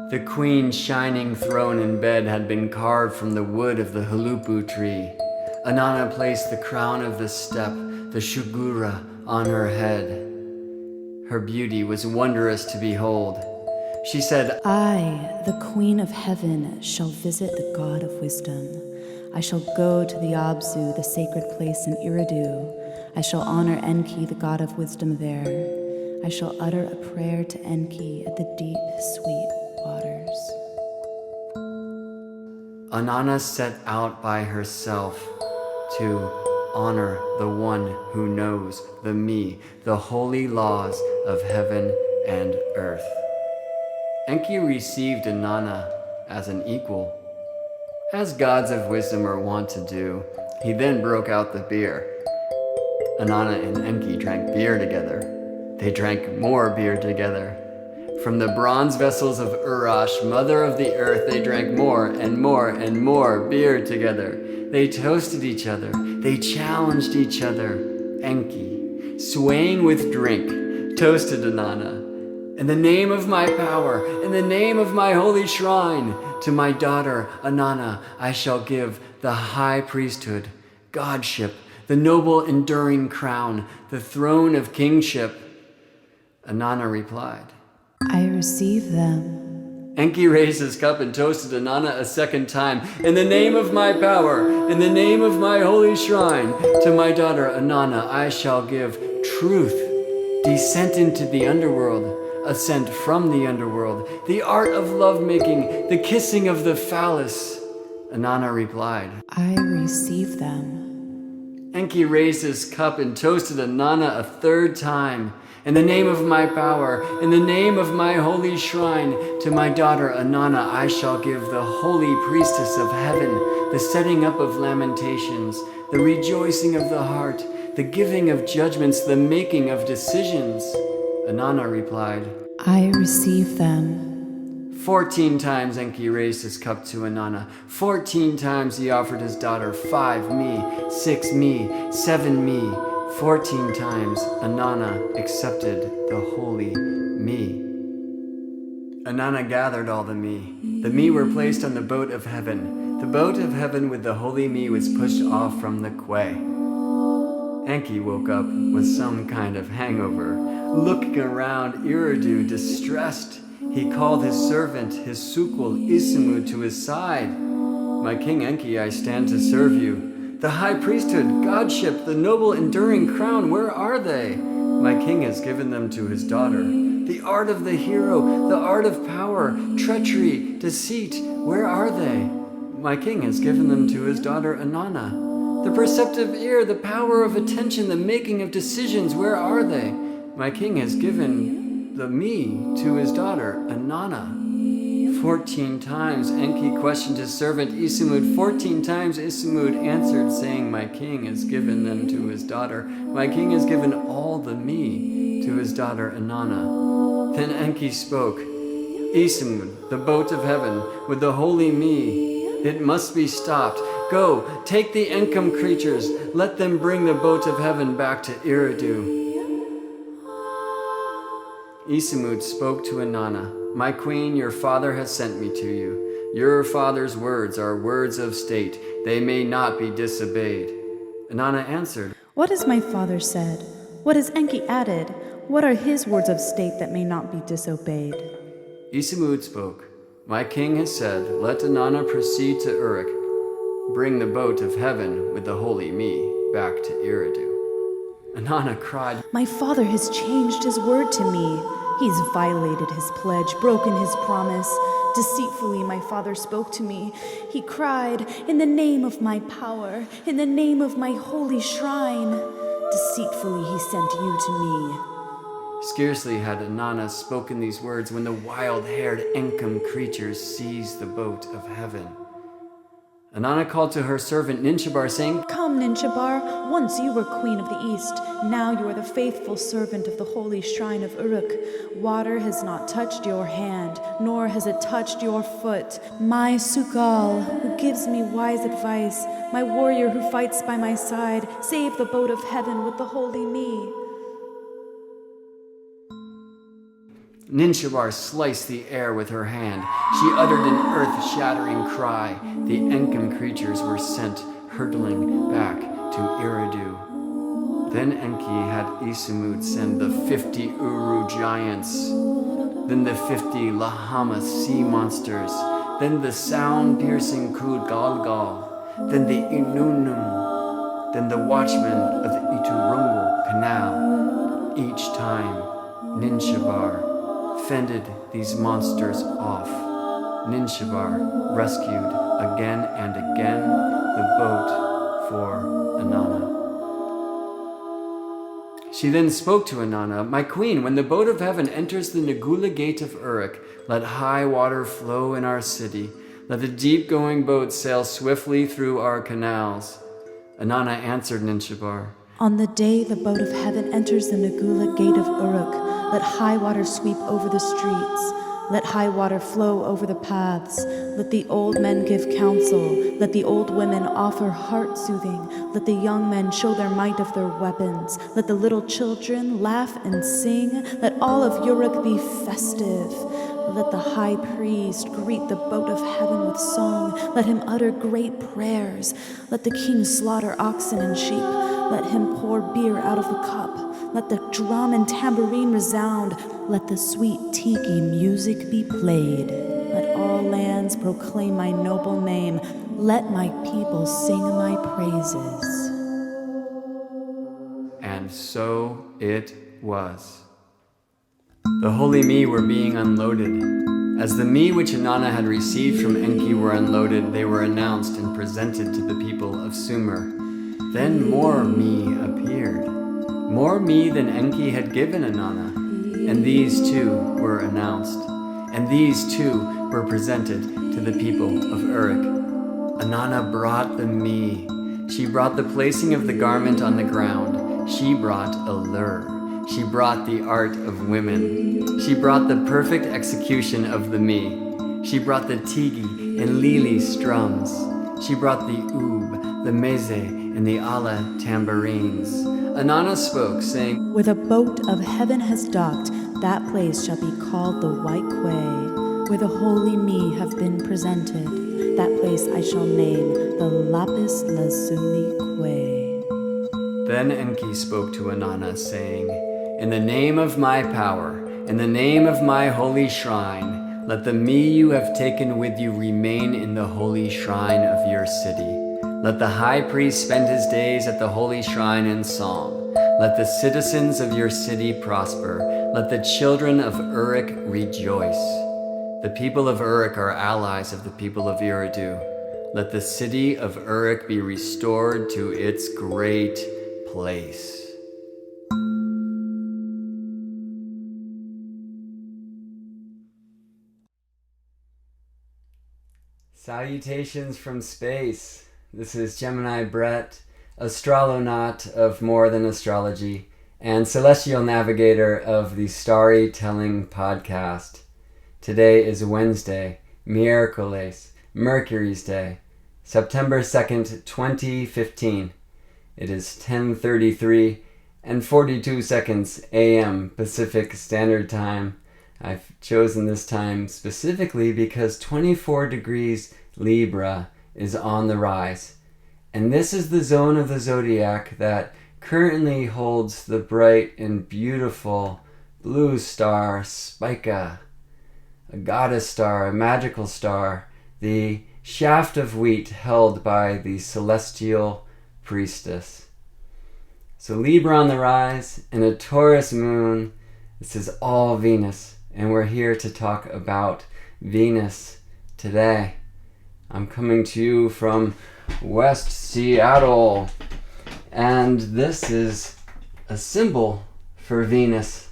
The queen's shining throne and bed had been carved from the wood of the hulupu tree. Inanna placed the crown of the steppe, the shugura, on her head. Her beauty was wondrous to behold. She said, I, the Queen of Heaven, shall visit the God of Wisdom. I shall go to the Abzu, the sacred place in Eridu. I shall honor Enki, the God of Wisdom, there. I shall utter a prayer to Enki at the deep, sweet waters. Inanna set out by herself to honor the one who knows the me, the holy laws of heaven and earth. Enki received Inanna as an equal. As gods of wisdom are wont to do, he then broke out the beer. Inanna and Enki drank beer together. They drank more beer together. From the bronze vessels of Urash, mother of the earth, they drank more and more and more beer together. They toasted each other. They challenged each other. Enki, swaying with drink, toasted Inanna. In the name of my power, in the name of my holy shrine, to my daughter Inanna I shall give the high priesthood, godship, the noble enduring crown, the throne of kingship. Inanna replied, I receive them. Enki raised his cup and toasted Inanna a second time. In the name of my power, in the name of my holy shrine, to my daughter Inanna I shall give truth, descent into the underworld, ascent from the underworld, the art of lovemaking, the kissing of the phallus. Inanna replied, I receive them. Enki raised his cup and toasted Inanna a third time. In the name of my power, in the name of my holy shrine, to my daughter Inanna I shall give the holy priestess of heaven, the setting up of lamentations, the rejoicing of the heart, the giving of judgments, the making of decisions. Inanna replied, I receive them. 14 times Enki raised his cup to Inanna. 14 times he offered his daughter 5 me, 6 me, 7 me. 14 times Inanna accepted the holy me. Inanna gathered all the me. The me were placed on the boat of heaven. The boat of heaven with the holy me was pushed off from the quay. Enki woke up with some kind of hangover. Looking around Eridu, distressed, he called his servant, his sukul Isimud, to his side. My king Enki, I stand to serve you. The high priesthood, godship, the noble enduring crown, where are they? My king has given them to his daughter. The art of the hero, the art of power, treachery, deceit, where are they? My king has given them to his daughter Inanna. The perceptive ear, the power of attention, the making of decisions, where are they? My king has given the me to his daughter Inanna. 14 times Enki questioned his servant Isimud. 14 times Isimud answered, saying, my king has given them to his daughter. My king has given all the me to his daughter Inanna. Then Enki spoke, Isimud, the boat of heaven, with the holy me, it must be stopped. Go, take the Enkum creatures, let them bring the boat of heaven back to Eridu. Isimud spoke to Inanna, my queen, your father has sent me to you. Your father's words are words of state. They may not be disobeyed. Inanna answered, What has my father said? What has Enki added? What are his words of state that may not be disobeyed? Isimud spoke, my king has said, let Inanna proceed to Uruk. Bring the boat of heaven with the holy me back to Eridu. Inanna cried, My father has changed his word to me. He's violated his pledge, broken his promise. Deceitfully my father spoke to me. He cried, in the name of my power, in the name of my holy shrine. Deceitfully he sent you to me. Scarcely had Inanna spoken these words when the wild-haired Enkum creatures seized the boat of heaven. Inanna called to her servant Ninchabar, saying, Come, Ninchabar, once you were queen of the east. Now you are the faithful servant of the holy shrine of Uruk. Water has not touched your hand, nor has it touched your foot. My Sukal, who gives me wise advice, my warrior who fights by my side, save the boat of heaven with the holy me. Ninshabar sliced the air with her hand. She uttered an earth-shattering cry. The Enkim creatures were sent hurtling back to Eridu. Then Enki had Isumud send the 50 Uru giants, then the 50 Lahama sea monsters, then the sound-piercing Kud Galgal, then the Inunum, then the watchmen of the Iturungu Canal. Each time, Ninshabar fended these monsters off. Ninshabar rescued again and again the boat for Inanna. She then spoke to Inanna, "My queen, when the boat of heaven enters the Nagula gate of Uruk, let high water flow in our city. Let the deep-going boat sail swiftly through our canals." Inanna answered Ninshabar, On the day the boat of heaven enters the Nagula gate of Uruk, let high water sweep over the streets. Let high water flow over the paths. Let the old men give counsel. Let the old women offer heart-soothing. Let the young men show their might of their weapons. Let the little children laugh and sing. Let all of Uruk be festive. Let the high priest greet the boat of heaven with song. Let him utter great prayers. Let the king slaughter oxen and sheep. Let him pour beer out of the cup. Let the drum and tambourine resound. Let the sweet tiki music be played. Let all lands proclaim my noble name. Let my people sing my praises. and so it was. The holy me were being unloaded. As the me which Inanna had received from Enki were unloaded, they were announced and presented to the people of Sumer. Then more me appeared, more me than Enki had given Inanna, and these too were announced, and these too were presented to the people of Uruk. Inanna brought the me. She brought the placing of the garment on the ground. She brought allure. She brought the art of women. She brought the perfect execution of the me. She brought the tigi and lili strums. She brought the oud, the meze, and the ala tambourines. Inanna spoke, saying, Where the boat of heaven has docked, that place shall be called the White Quay. Where the holy me have been presented, that place I shall name the Lapis Lazuli Quay. Then Enki spoke to Inanna, saying, In the name of my power, in the name of my holy shrine, let the me you have taken with you remain in the holy shrine of your city. Let the high priest spend his days at the holy shrine in song. Let the citizens of your city prosper. Let the children of Uruk rejoice. The people of Uruk are allies of the people of Eridu. Let the city of Uruk be restored to its great place. Salutations from space. This is Gemini Brett, astrolonaut of More Than Astrology, and celestial navigator of the Starry Telling podcast. Today is Wednesday, Miércoles, Mercury's Day, September 2nd, 2015. It is 10:33 and 42 seconds a.m. Pacific Standard Time. I've chosen this time specifically because 24 degrees Libra is on the rise. And this is the zone of the zodiac that currently holds the bright and beautiful blue star Spica, a goddess star, a magical star, the shaft of wheat held by the celestial priestess. So Libra on the rise and a Taurus moon. This is all Venus, and we're here to talk about Venus today. I'm coming to you from West Seattle, and this is a symbol for Venus.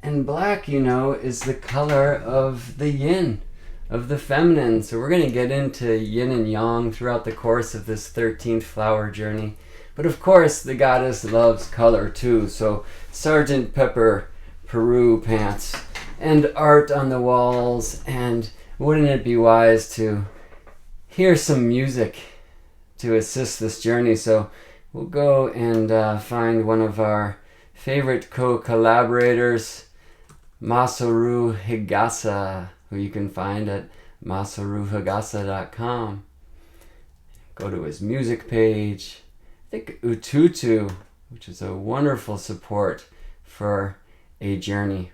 And black, you know, is the color of the yin, of the feminine. So we're going to get into yin and yang throughout the course of this 13th flower journey. But of course, the goddess loves color too. So Sgt. Pepper Peru pants and art on the walls. And wouldn't it be wise to hear some music to assist this journey? So we'll go and find one of our favorite co-collaborators, Masaru Higasa, who you can find at masaruhigasa.com. Go to his music page. I think Ututu, which is a wonderful support for a journey.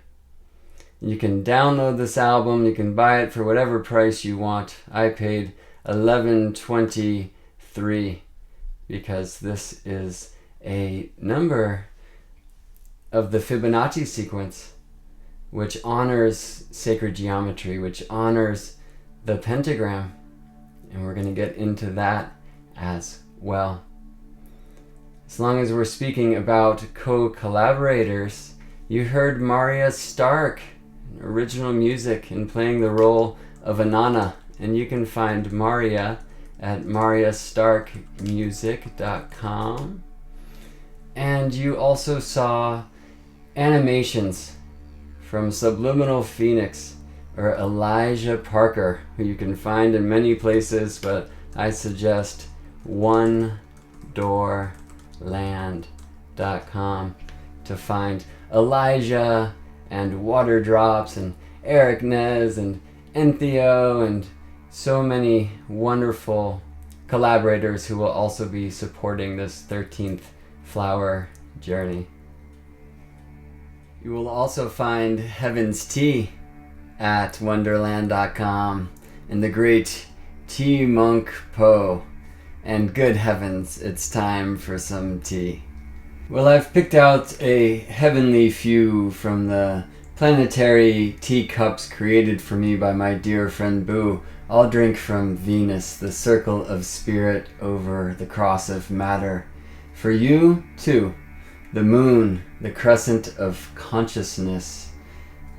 You can download this album. You can buy it for whatever price you want. I paid $11.23 because this is a number of the Fibonacci sequence, which honors sacred geometry, which honors the pentagram. And we're going to get into that as well. As long as we're speaking about co-collaborators, you heard Marya Stark, original music, and playing the role of Inanna. And you can find Marya at maryastarkmusic.com. And you also saw animations from Subliminal Phoenix, or Elijah Parker, who you can find in many places, but I suggest onedoorland.com to find Elijah and Water Drops and Eric Nez and Entheo and so many wonderful collaborators who will also be supporting this 13th flower journey. You will also find Heaven's Tea at wonderland.com and the great Tea Monk Po. And good heavens, it's time for some tea. Well, I've picked out a heavenly few from the planetary teacups created for me by my dear friend Boo. I'll drink from Venus, the circle of spirit over the cross of matter. For you, too, the moon, the crescent of consciousness.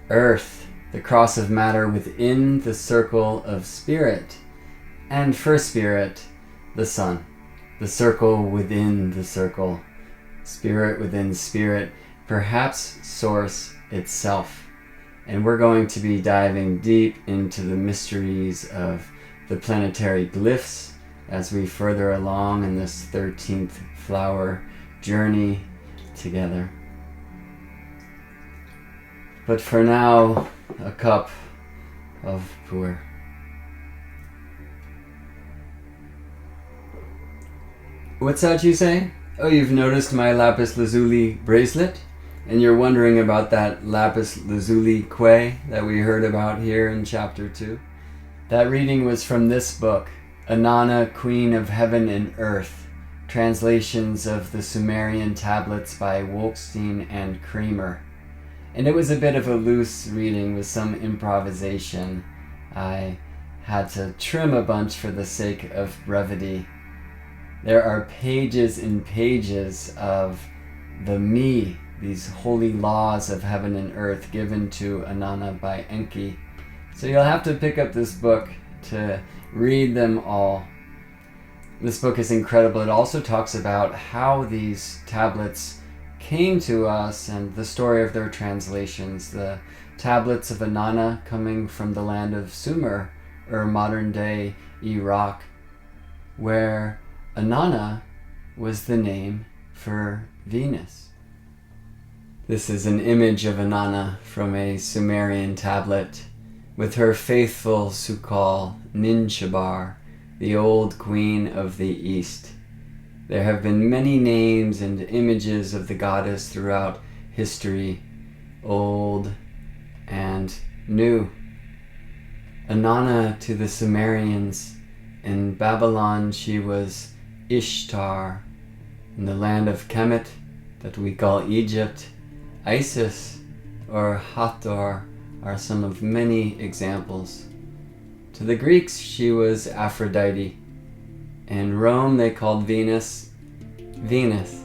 Earth, the cross of matter within the circle of spirit. And for spirit, the sun, the circle within the circle. Spirit within spirit, perhaps source itself. And we're going to be diving deep into the mysteries of the planetary glyphs as we further along in this 13th flower journey together. But for now, a cup of puer. What's that you say? Oh, you've noticed my lapis lazuli bracelet? And you're wondering about that lapis lazuli quay that we heard about here in chapter 2? That reading was from this book, Inanna, Queen of Heaven and Earth, translations of the Sumerian tablets by Wolkstein and Kramer. And it was a bit of a loose reading with some improvisation. I had to trim a bunch for the sake of brevity. There are pages and pages of the me, these holy laws of heaven and earth given to Inanna by Enki. So you'll have to pick up this book to read them all. This book is incredible. It also talks about how these tablets came to us and the story of their translations. The tablets of Inanna coming from the land of Sumer, or modern-day Iraq, where Inanna was the name for Venus. This is an image of Inanna from a Sumerian tablet with her faithful Sukal Ninshabar, the old queen of the East. There have been many names and images of the goddess throughout history, old and new. Inanna to the Sumerians, in Babylon she was Ishtar. In the land of Kemet, that we call Egypt, Isis or Hathor are some of many examples. To the Greeks, she was Aphrodite. In Rome, they called Venus, Venus.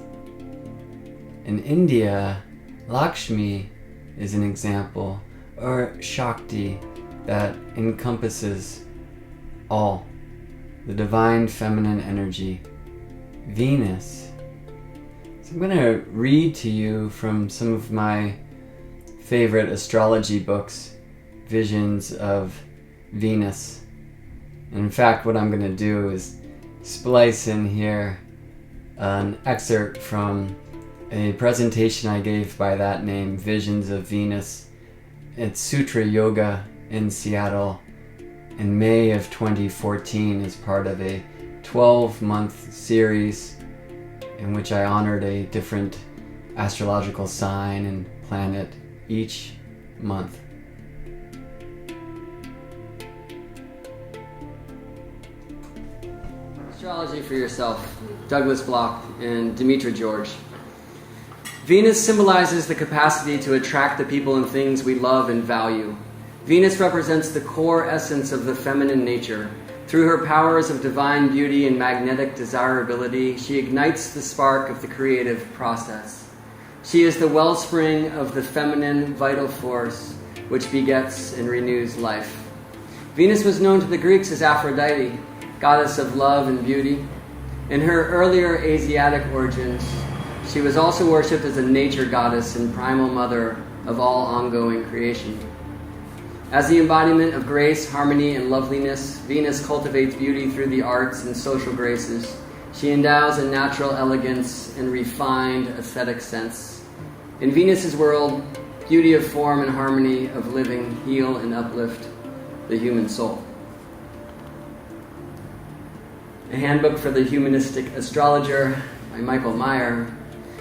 In India, Lakshmi is an example, or Shakti, that encompasses all, the divine feminine energy. Venus. So I'm going to read to you from some of my favorite astrology books, Visions of Venus. And in fact, what I'm going to do is splice in here an excerpt from a presentation I gave by that name, Visions of Venus, at Sutra Yoga in Seattle in May of 2014 as part of a 12-month series in which I honored a different astrological sign and planet each month. Astrology for Yourself, Douglas Bloch and Demetra George. Venus symbolizes the capacity to attract the people and things we love and value. Venus represents the core essence of the feminine nature. Through her powers of divine beauty and magnetic desirability, she ignites the spark of the creative process. She is the wellspring of the feminine vital force, which begets and renews life. Venus was known to the Greeks as Aphrodite, goddess of love and beauty. In her earlier Asiatic origins, she was also worshipped as a nature goddess and primal mother of all ongoing creation. As the embodiment of grace, harmony, and loveliness, Venus cultivates beauty through the arts and social graces. She endows a natural elegance and refined aesthetic sense. In Venus's world, beauty of form and harmony of living heal and uplift the human soul. A Handbook for the Humanistic Astrologer by Michael Meyer.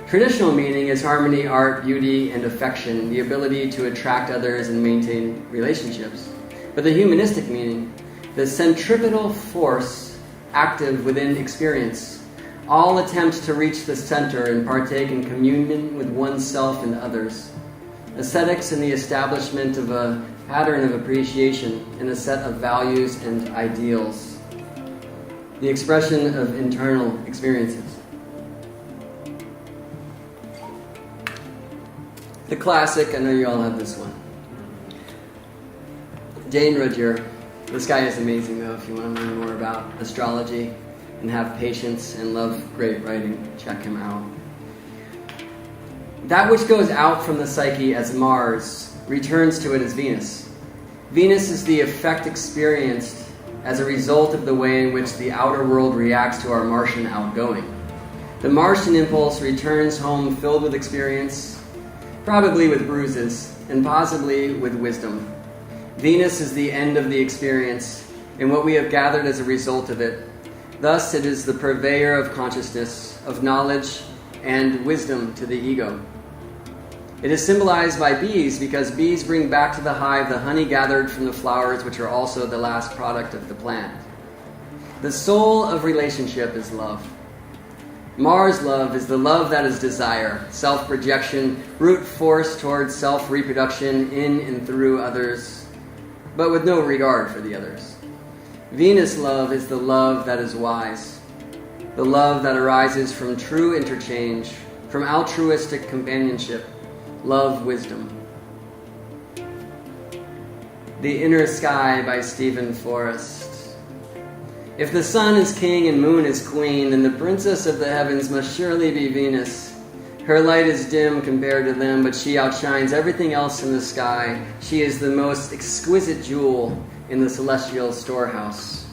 Traditional meaning is harmony, art, beauty, and affection, the ability to attract others and maintain relationships. But the humanistic meaning, the centripetal force active within experience, all attempt to reach the center and partake in communion with oneself and others. Aesthetics and the establishment of a pattern of appreciation and a set of values and ideals. The expression of internal experiences. The classic, I know you all have this one. Jane Rudyard. This guy is amazing though, if you want to learn more about astrology and have patience and love great writing, check him out. That which goes out from the psyche as Mars returns to it as Venus. Venus is the effect experienced as a result of the way in which the outer world reacts to our Martian outgoing. The Martian impulse returns home filled with experience, probably with bruises, and possibly with wisdom. Venus is the end of the experience, and what we have gathered as a result of it. Thus, it is the purveyor of consciousness, of knowledge, and wisdom to the ego. It is symbolized by bees because bees bring back to the hive the honey gathered from the flowers, which are also the last product of the plant. The soul of relationship is love. Mars love is the love that is desire, self-projection, brute force towards self-reproduction in and through others, but with no regard for the others. Venus love is the love that is wise, the love that arises from true interchange, from altruistic companionship, love wisdom. The Inner Sky by Stephen Forrest. If the sun is king and moon is queen, then the princess of the heavens must surely be Venus. Her light is dim compared to them, but she outshines everything else in the sky. She is the most exquisite jewel in the celestial storehouse.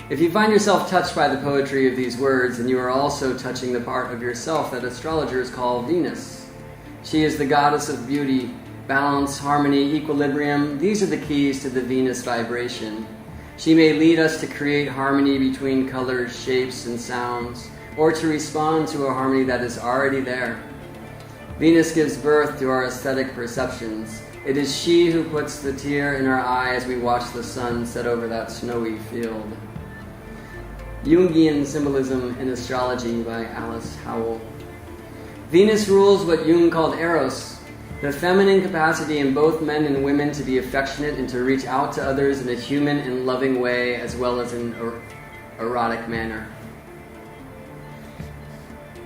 If you find yourself touched by the poetry of these words, then you are also touching the part of yourself that astrologers call Venus. She is the goddess of beauty, balance, harmony, equilibrium. These are the keys to the Venus vibration. She may lead us to create harmony between colors, shapes, and sounds, or to respond to a harmony that is already there. Venus gives birth to our aesthetic perceptions. It is she who puts the tear in our eye as we watch the sun set over that snowy field. Jungian Symbolism in Astrology by Alice Howell. Venus rules what Jung called Eros, the feminine capacity in both men and women to be affectionate and to reach out to others in a human and loving way as well as in an erotic manner.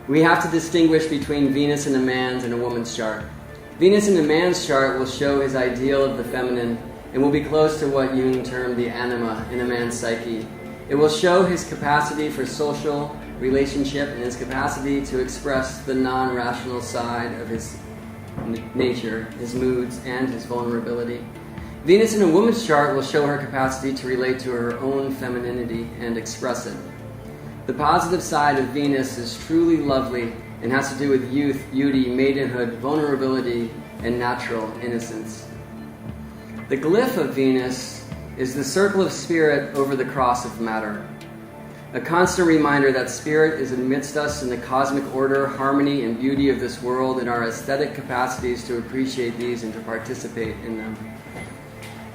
We have to distinguish between Venus in a man's and a woman's chart. Venus in a man's chart will show his ideal of the feminine and will be close to what Jung termed the anima in a man's psyche. It will show his capacity for social relationship and his capacity to express the non-rational side of his nature, his moods, and his vulnerability. Venus in a woman's chart will show her capacity to relate to her own femininity and express it. The positive side of Venus is truly lovely and has to do with youth, beauty, maidenhood, vulnerability, and natural innocence. The glyph of Venus is the circle of spirit over the cross of matter. A constant reminder that spirit is amidst us in the cosmic order, harmony, and beauty of this world, and our aesthetic capacities to appreciate these and to participate in them.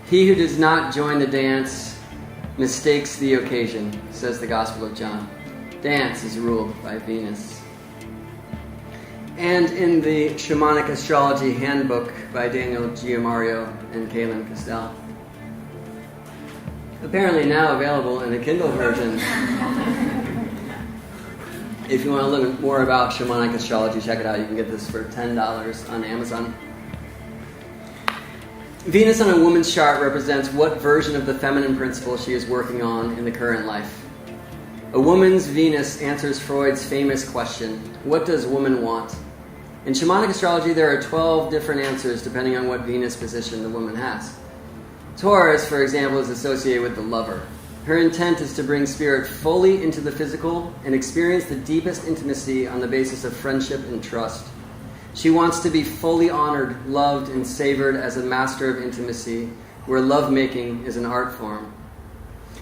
He who does not join the dance mistakes the occasion, says the Gospel of John. Dance is ruled by Venus. And in the Shamanic Astrology Handbook by Daniel Giamario and Kaylin Castell. Apparently now available in a Kindle version. If you want to learn more about Shamanic Astrology, check it out. You can get this for $10 on Amazon. Venus on a woman's chart represents what version of the feminine principle she is working on in the current life. A woman's Venus answers Freud's famous question, what does woman want? In Shamanic Astrology, there are 12 different answers depending on what Venus position the woman has. Taurus, for example, is associated with the lover. Her intent is to bring spirit fully into the physical and experience the deepest intimacy on the basis of friendship and trust. She wants to be fully honored, loved, and savored as a master of intimacy, where lovemaking is an art form.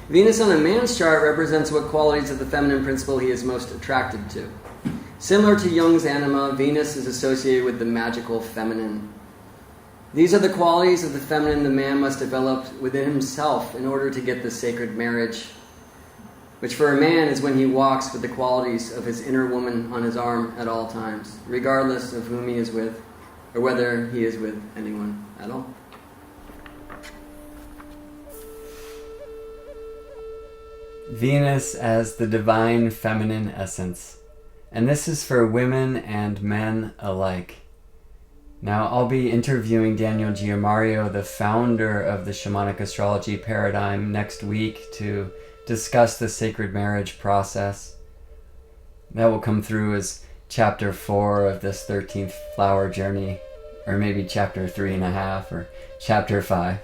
Venus on a man's chart represents what qualities of the feminine principle he is most attracted to. Similar to Jung's anima, Venus is associated with the magical feminine. These are the qualities of the feminine the man must develop within himself in order to get the sacred marriage, which for a man is when he walks with the qualities of his inner woman on his arm at all times, regardless of whom he is with, or whether he is with anyone at all. Venus as the divine feminine essence. And this is for women and men alike. Now, I'll be interviewing Daniel Giamario, the founder of the Shamanic Astrology paradigm, next week to discuss the sacred marriage process. That will come through as chapter 4 of this 13th flower journey, or maybe chapter 3.5, or chapter 5.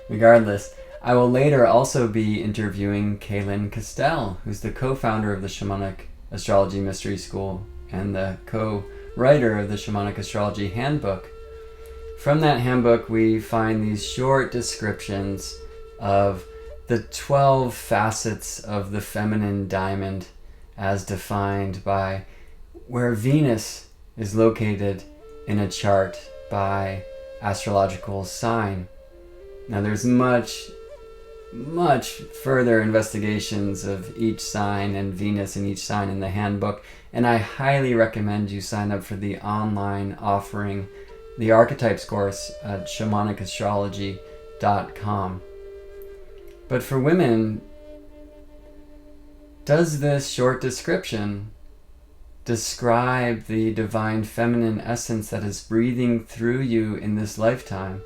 Regardless, I will later also be interviewing Kaylin Castell, who's the co-founder of the Shamanic Astrology Mystery School and the co-writer of the Shamanic Astrology Handbook. From that handbook, we find these short descriptions of the 12 facets of the feminine diamond as defined by where Venus is located in a chart by astrological sign. Now there's much further investigations of each sign and Venus in each sign in the handbook, and I highly recommend you sign up for the online offering, the Archetypes course at shamanicastrology.com. But for women, does this short description describe the divine feminine essence that is breathing through you in this lifetime,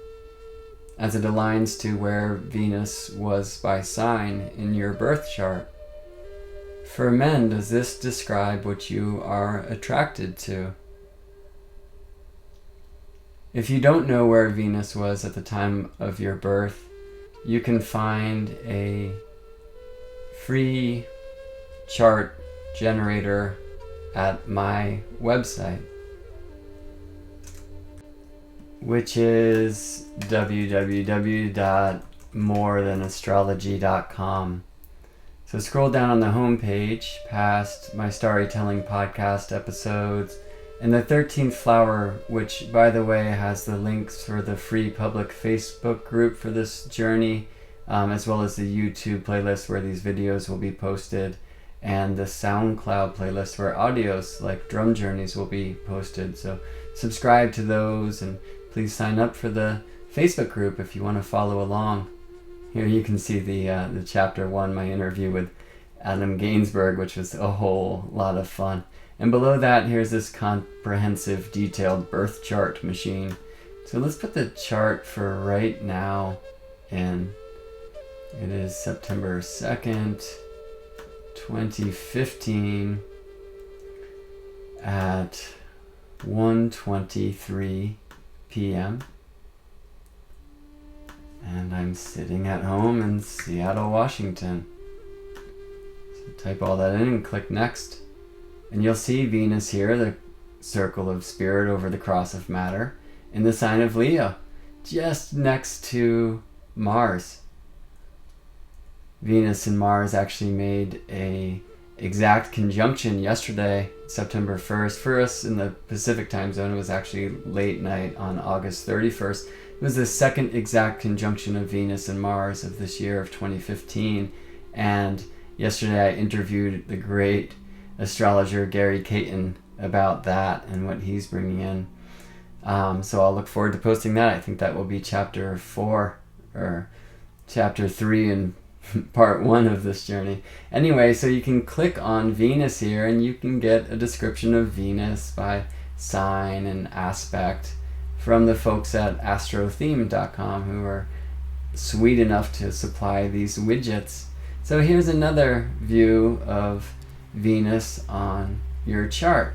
as it aligns to where Venus was by sign in your birth chart? For men, does this describe what you are attracted to? If you don't know where Venus was at the time of your birth, you can find a free chart generator at my website, which is www.morethan.astrology.com. So scroll down on the home page past my storytelling podcast episodes and the 13th flower, which by the way has the links for the free public Facebook group for this journey, as well as the YouTube playlist where these videos will be posted, and the SoundCloud playlist where audios like drum journeys will be posted. So subscribe to those, and please sign up for the Facebook group if you want to follow along. Here you can see the chapter 1, my interview with Adam Gainsbourg, which was a whole lot of fun. And below that, here's this comprehensive, detailed birth chart machine. So let's put the chart for right now in. It is September 2nd, 2015 at 1:23 p.m. And I'm sitting at home in Seattle, Washington. So type all that in and click next. And you'll see Venus here, the circle of spirit over the cross of matter, in the sign of Leo, just next to Mars. Venus and Mars actually made a exact conjunction yesterday, September 1st. For us in the Pacific time zone, it was actually late night on August 31st. It was the second exact conjunction of Venus and Mars of this year of 2015. And yesterday I interviewed the great astrologer Gary Caton about that and what he's bringing in. So I'll look forward to posting that. I think that will be chapter 4 or chapter 3 in part 1 of this journey. Anyway, so you can click on Venus here and you can get a description of Venus by sign and aspect from the folks at astrotheme.com, who are sweet enough to supply these widgets. So here's another view of Venus on your chart.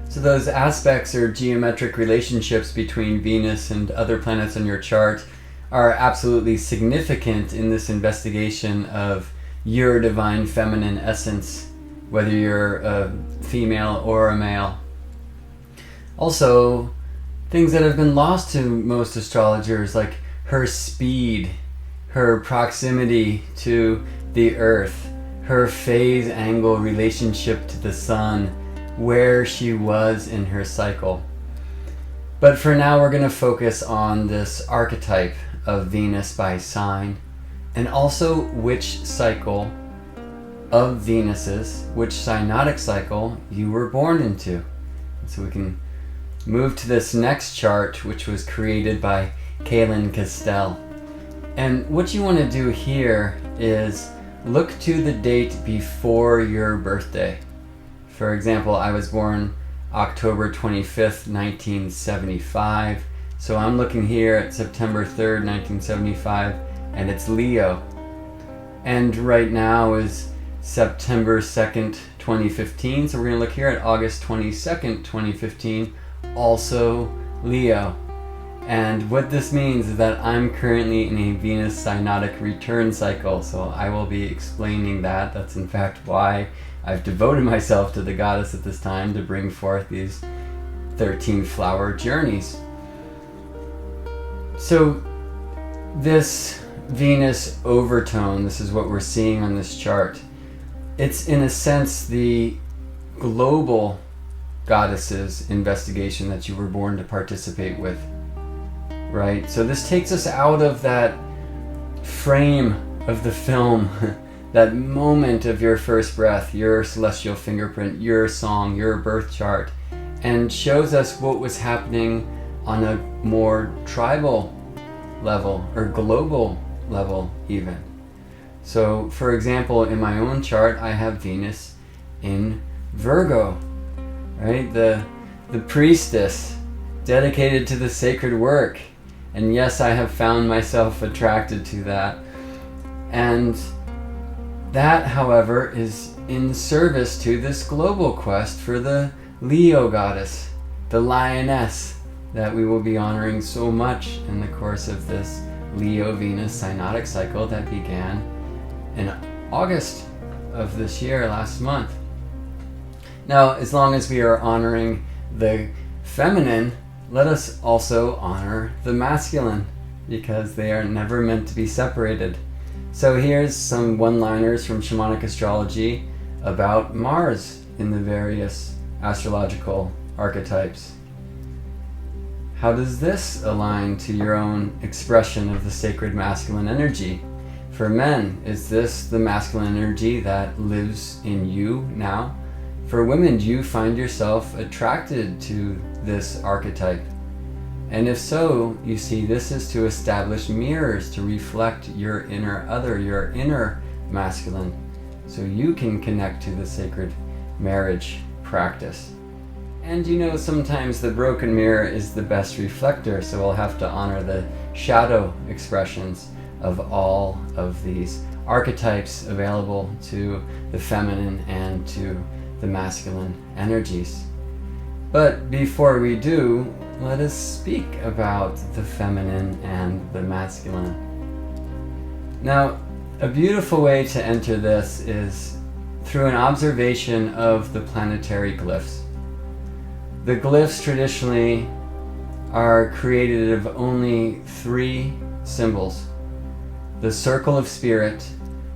So those aspects or geometric relationships between Venus and other planets on your chart are absolutely significant in this investigation of your divine feminine essence, whether you're a female or a male. Also, things that have been lost to most astrologers, like her speed, her proximity to the Earth, her phase angle relationship to the Sun, where she was in her cycle. But for now, we're going to focus on this archetype of Venus by sign, and also which cycle of Venus's, which cyanotic cycle you were born into. So we can move to this next chart, which was created by Kaylin Castell. And what you want to do here is look to the date before your birthday. For example, I was born October 25th, 1975. So I'm looking here at September 3rd, 1975, and it's Leo. And right now is September 2nd, 2015. So we're going to look here at August 22nd, 2015, also Leo. And what this means is that I'm currently in a Venus cyanotic return cycle. So I will be explaining that. That's in fact why I've devoted myself to the goddess at this time, to bring forth these 13 flower journeys. So this Venus overtone, this is what we're seeing on this chart. It's in a sense the global goddesses investigation that you were born to participate with, right? So this takes us out of that frame of the film, that moment of your first breath, your celestial fingerprint, your song, your birth chart, and shows us what was happening on a more tribal level or global level even. So for example, in my own chart, I have Venus in Virgo, right? The priestess dedicated to the sacred work. And yes, I have found myself attracted to that. And that, however, is in service to this global quest for the Leo goddess, the lioness, that we will be honoring so much in the course of this Leo-Venus cyanotic cycle that began in August of this year, last month. Now, as long as we are honoring the feminine, let us also honor the masculine, because they are never meant to be separated. So here's some one-liners from Shamanic Astrology about Mars in the various astrological archetypes. How does this align to your own expression of the sacred masculine energy? For men, is this the masculine energy that lives in you now? For women, do you find yourself attracted to this archetype? And if so, you see this is to establish mirrors to reflect your inner other, your inner masculine, so you can connect to the sacred marriage practice. And you know, sometimes the broken mirror is the best reflector, so we'll have to honor the shadow expressions of all of these archetypes available to the feminine and to the masculine energies. But before we do, let us speak about the feminine and the masculine. Now, a beautiful way to enter this is through an observation of the planetary glyphs. The glyphs traditionally are created of only 3 symbols: the circle of spirit,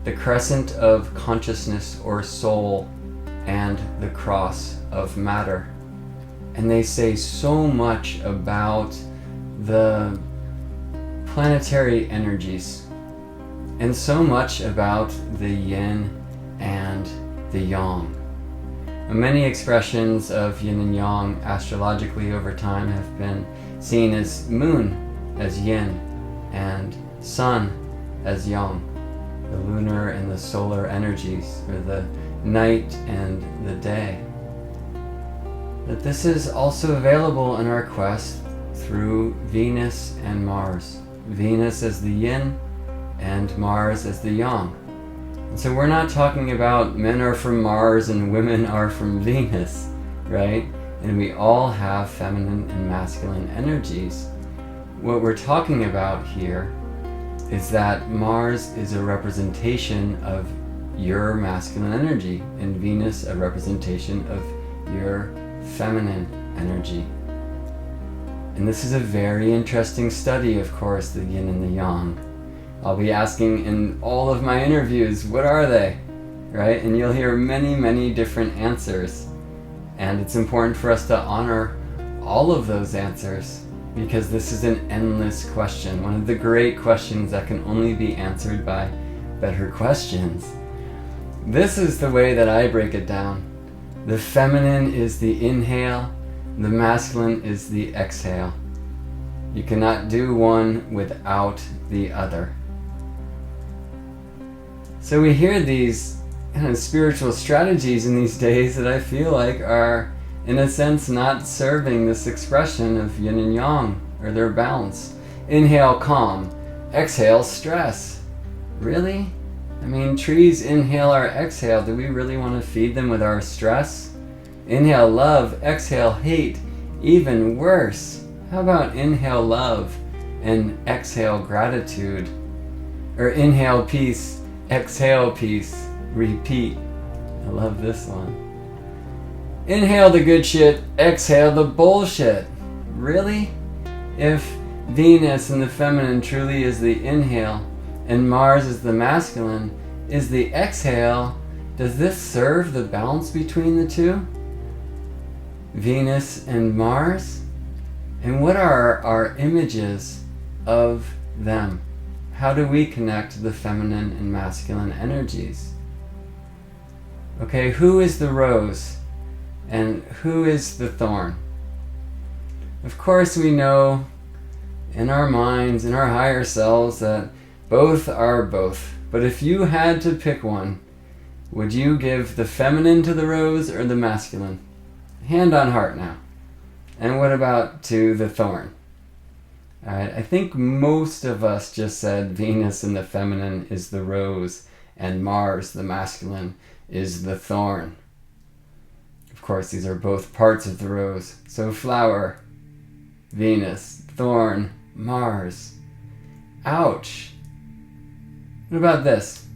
the crescent of consciousness or soul, and the cross of matter. And they say so much about the planetary energies, and so much about the yin and the yang. Many expressions of yin and yang astrologically over time have been seen as moon as yin and sun as yang, the lunar and the solar energies, or the night and the day. But this is also available in our quest through Venus and Mars. Venus as the yin and Mars as the yang. And so we're not talking about men are from Mars and women are from Venus, right? And we all have feminine and masculine energies. What we're talking about here is that Mars is a representation of your masculine energy, and Venus a representation of your feminine energy. And this is a very interesting study, of course, the yin and the yang. I'll be asking in all of my interviews, what are they? Right? And you'll hear many, many different answers. And it's important for us to honor all of those answers, because this is an endless question. One of the great questions that can only be answered by better questions. This is the way that I break it down. The feminine is the inhale, the masculine is the exhale. You cannot do one without the other. So we hear these kind of spiritual strategies in these days that I feel like are, in a sense, not serving this expression of yin and yang, or their balance. Inhale, calm. Exhale, stress. Really? I mean, trees inhale or exhale. Do we really want to feed them with our stress? Inhale love, exhale hate. Even worse. How about inhale love and exhale gratitude? Or inhale peace, exhale peace, repeat. I love this one. Inhale the good shit, exhale the bullshit. Really? If Venus and the feminine truly is the inhale, and Mars is the masculine, is the exhale, does this serve the balance between the two? Venus and Mars? And what are our images of them? How do we connect the feminine and masculine energies? Okay, who is the rose and who is the thorn? Of course we know in our minds, in our higher selves, that both are both. But if you had to pick one, would you give the feminine to the rose or the masculine? Hand on heart now. And what about to the thorn? Alright, I think most of us just said Venus and the feminine is the rose and Mars, the masculine, is the thorn. Of course, these are both parts of the rose. So flower, Venus, thorn, Mars. Ouch. What about this?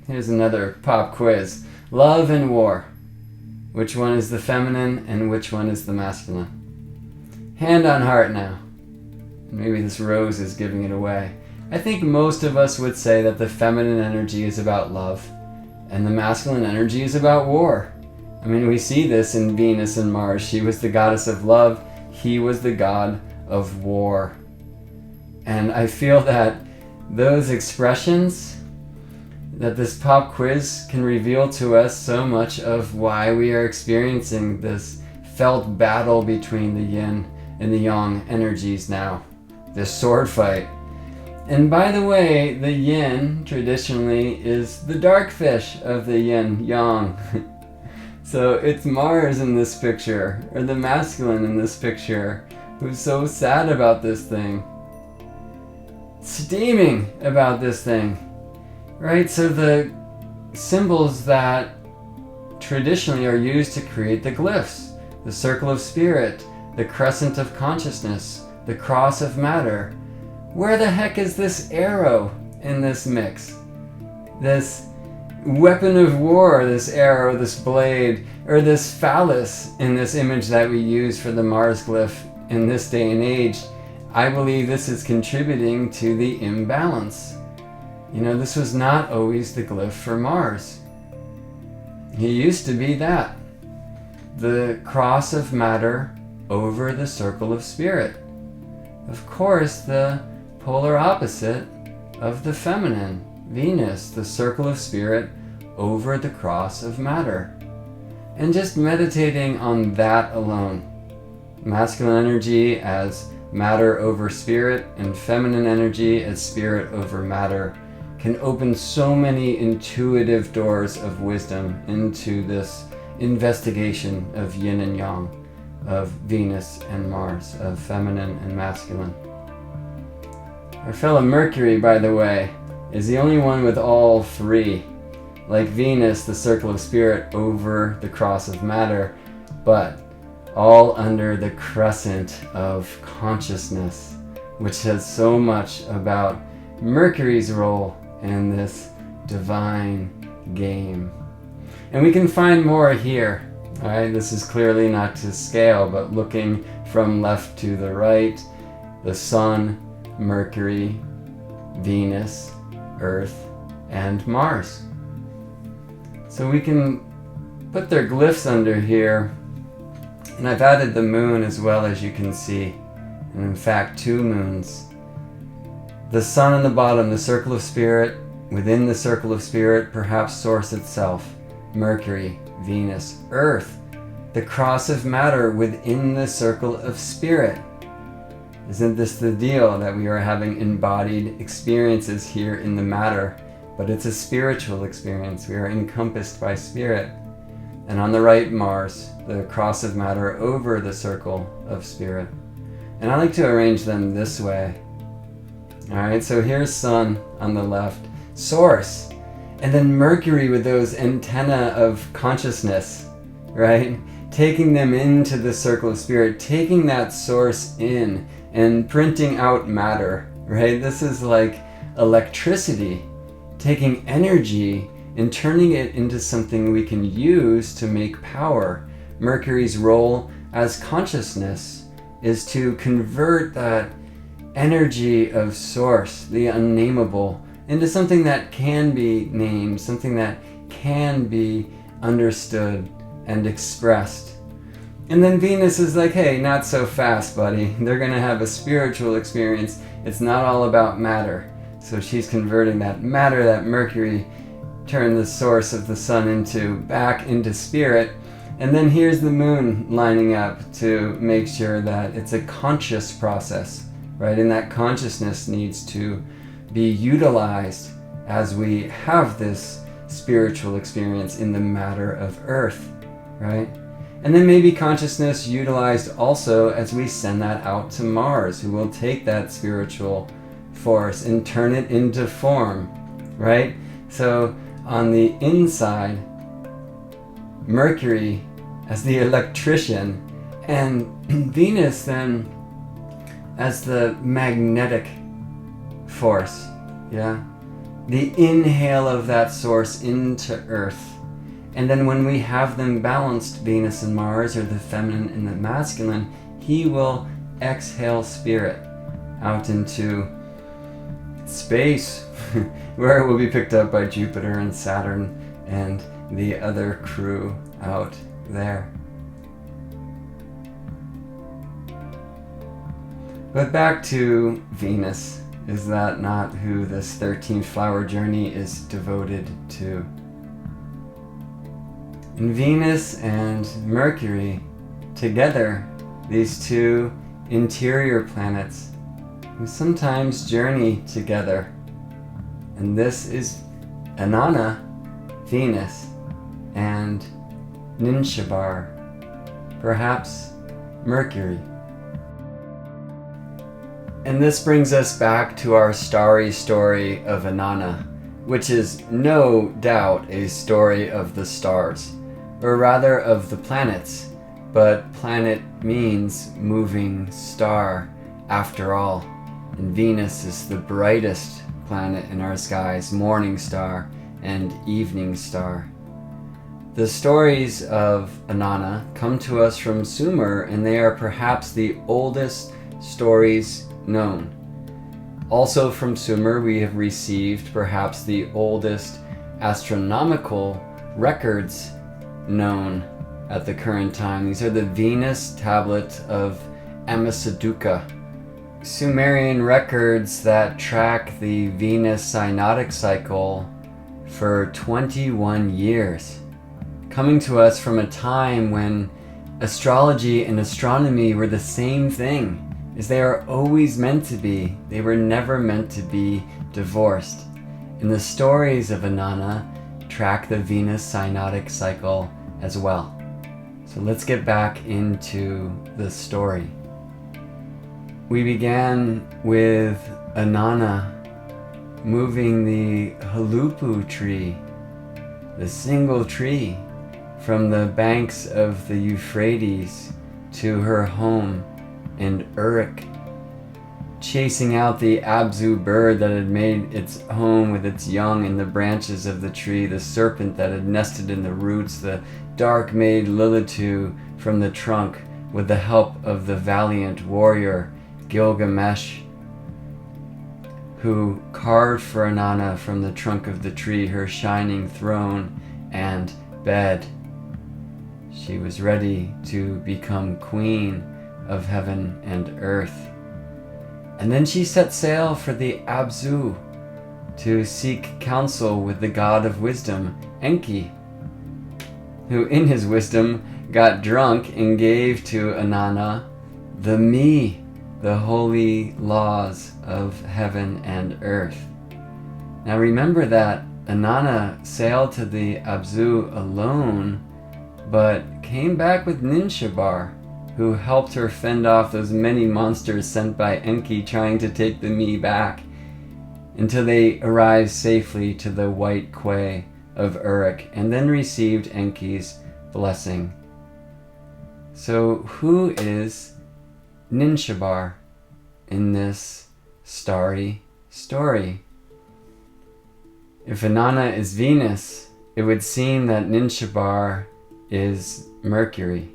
Here's another pop quiz. Love and war. Which one is the feminine and which one is the masculine? Hand on heart now. Maybe this rose is giving it away. I think most of us would say that the feminine energy is about love and the masculine energy is about war. I mean, we see this in Venus and Mars. She was the goddess of love. He was the god of war. And I feel that those expressions, that this pop quiz can reveal to us so much of why we are experiencing this felt battle between the yin and the yang energies now. This sword fight. And by the way, the yin traditionally is the dark fish of the yin yang. So it's Mars in this picture, or the masculine in this picture, who's so sad about this thing. Steaming about this thing. Right? So the symbols that traditionally are used to create the glyphs, the circle of spirit, the crescent of consciousness, the cross of matter. Where the heck is this arrow in this mix? This weapon of war, this arrow, this blade, or this phallus in this image that we use for the Mars glyph in this day and age, I believe this is contributing to the imbalance. You know, this was not always the glyph for Mars. He used to be that. The cross of matter over the circle of spirit. Of course, the polar opposite of the feminine, Venus, the circle of spirit over the cross of matter. And just meditating on that alone, masculine energy as matter over spirit and feminine energy as spirit over matter, can open so many intuitive doors of wisdom into this investigation of yin and yang, of Venus and Mars, of feminine and masculine. Our fellow Mercury, by the way, is the only one with all three. Like Venus, the circle of spirit over the cross of matter, but all under the crescent of consciousness, which says so much about Mercury's role in this divine game. And we can find more here. All right, this is clearly not to scale, but looking from left to the right, the Sun, Mercury, Venus, Earth, and Mars. So we can put their glyphs under here, and I've added the moon as well, as you can see, and in fact 2 moons. The sun on the bottom, the circle of spirit, within the circle of spirit, perhaps source itself, Mercury, Venus, Earth, the cross of matter within the circle of spirit. Isn't this the deal, that we are having embodied experiences here in the matter, but it's a spiritual experience. We are encompassed by spirit. And on the right, Mars, the cross of matter over the circle of spirit. And I like to arrange them this way. All right, so here's Sun on the left, source, and then Mercury with those antennae of consciousness, right? Taking them into the circle of spirit, taking that source in and printing out matter, right? This is like electricity, taking energy and turning it into something we can use to make power. Mercury's role as consciousness is to convert that energy of source, the unnameable, into something that can be named, something that can be understood and expressed. And then Venus is like, hey, not so fast, buddy. They're going to have a spiritual experience. It's not all about matter. So she's converting that matter that Mercury turned the source of the sun back into spirit. And then here's the moon lining up to make sure that it's a conscious process, right? And that consciousness needs to be utilized as we have this spiritual experience in the matter of Earth, right? And then maybe consciousness utilized also as we send that out to Mars, who will take that spiritual force and turn it into form, right? So on the inside, Mercury as the electrician, and Venus then as the magnetic force, yeah? The inhale of that source into Earth. And then when we have them balanced, Venus and Mars, or the feminine and the masculine, he will exhale spirit out into space, where it will be picked up by Jupiter and Saturn and the other crew out there. But back to Venus. Is that not who this 13th flower journey is devoted to? And Venus and Mercury, together, these two interior planets, who sometimes journey together. And this is Inanna, Venus, and Ninshabar, perhaps Mercury. And this brings us back to our starry story of Inanna, which is no doubt a story of the stars, or rather of the planets, but planet means moving star after all, and Venus is the brightest planet in our skies, morning star and evening star. The stories of Inanna come to us from Sumer, and they are perhaps the oldest stories known. Also from Sumer, we have received perhaps the oldest astronomical records known at the current time. These are the Venus tablet of Ammisaduqa, Sumerian records that track the Venus synodic cycle for 21 years, coming to us from a time when astrology and astronomy were the same thing, as they are always meant to be. They were never meant to be divorced. And the stories of Inanna track the Venus synodic cycle as well. So let's get back into the story. We began with Inanna moving the Hulupu tree, the single tree, from the banks of the Euphrates to her home in Uruk, chasing out the Abzu bird that had made its home with its young in the branches of the tree, the serpent that had nested in the roots, the dark maid Lilitu from the trunk, with the help of the valiant warrior Gilgamesh, who carved for Inanna from the trunk of the tree her shining throne and bed. She was ready to become queen of heaven and earth. And then she set sail for the Abzu to seek counsel with the god of wisdom, Enki, who in his wisdom got drunk and gave to Inanna the me, the holy laws of heaven and earth. Now remember that Inanna sailed to the Abzu alone, but came back with Ninshabar, who helped her fend off those many monsters sent by Enki trying to take the me back, until they arrived safely to the white quay of Uruk, and then received Enki's blessing. So who is Ninshabar in this starry story? If Inanna is Venus, it would seem that Ninshabar is Mercury.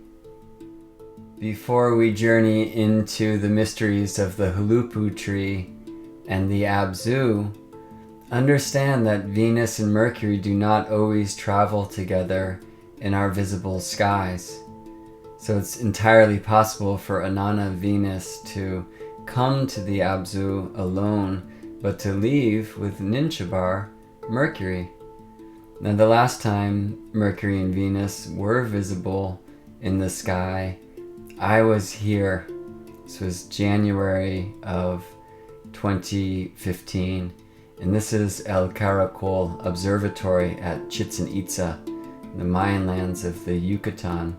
Before we journey into the mysteries of the Hulupu tree and the Abzu, understand that Venus and Mercury do not always travel together in our visible skies. So it's entirely possible for Inanna Venus to come to the Abzu alone, but to leave with Ninshabar Mercury. Now the last time Mercury and Venus were visible in the sky, I was here. This was January of 2015, and this is El Caracol Observatory at Chichen Itza, in the Mayan lands of the Yucatan.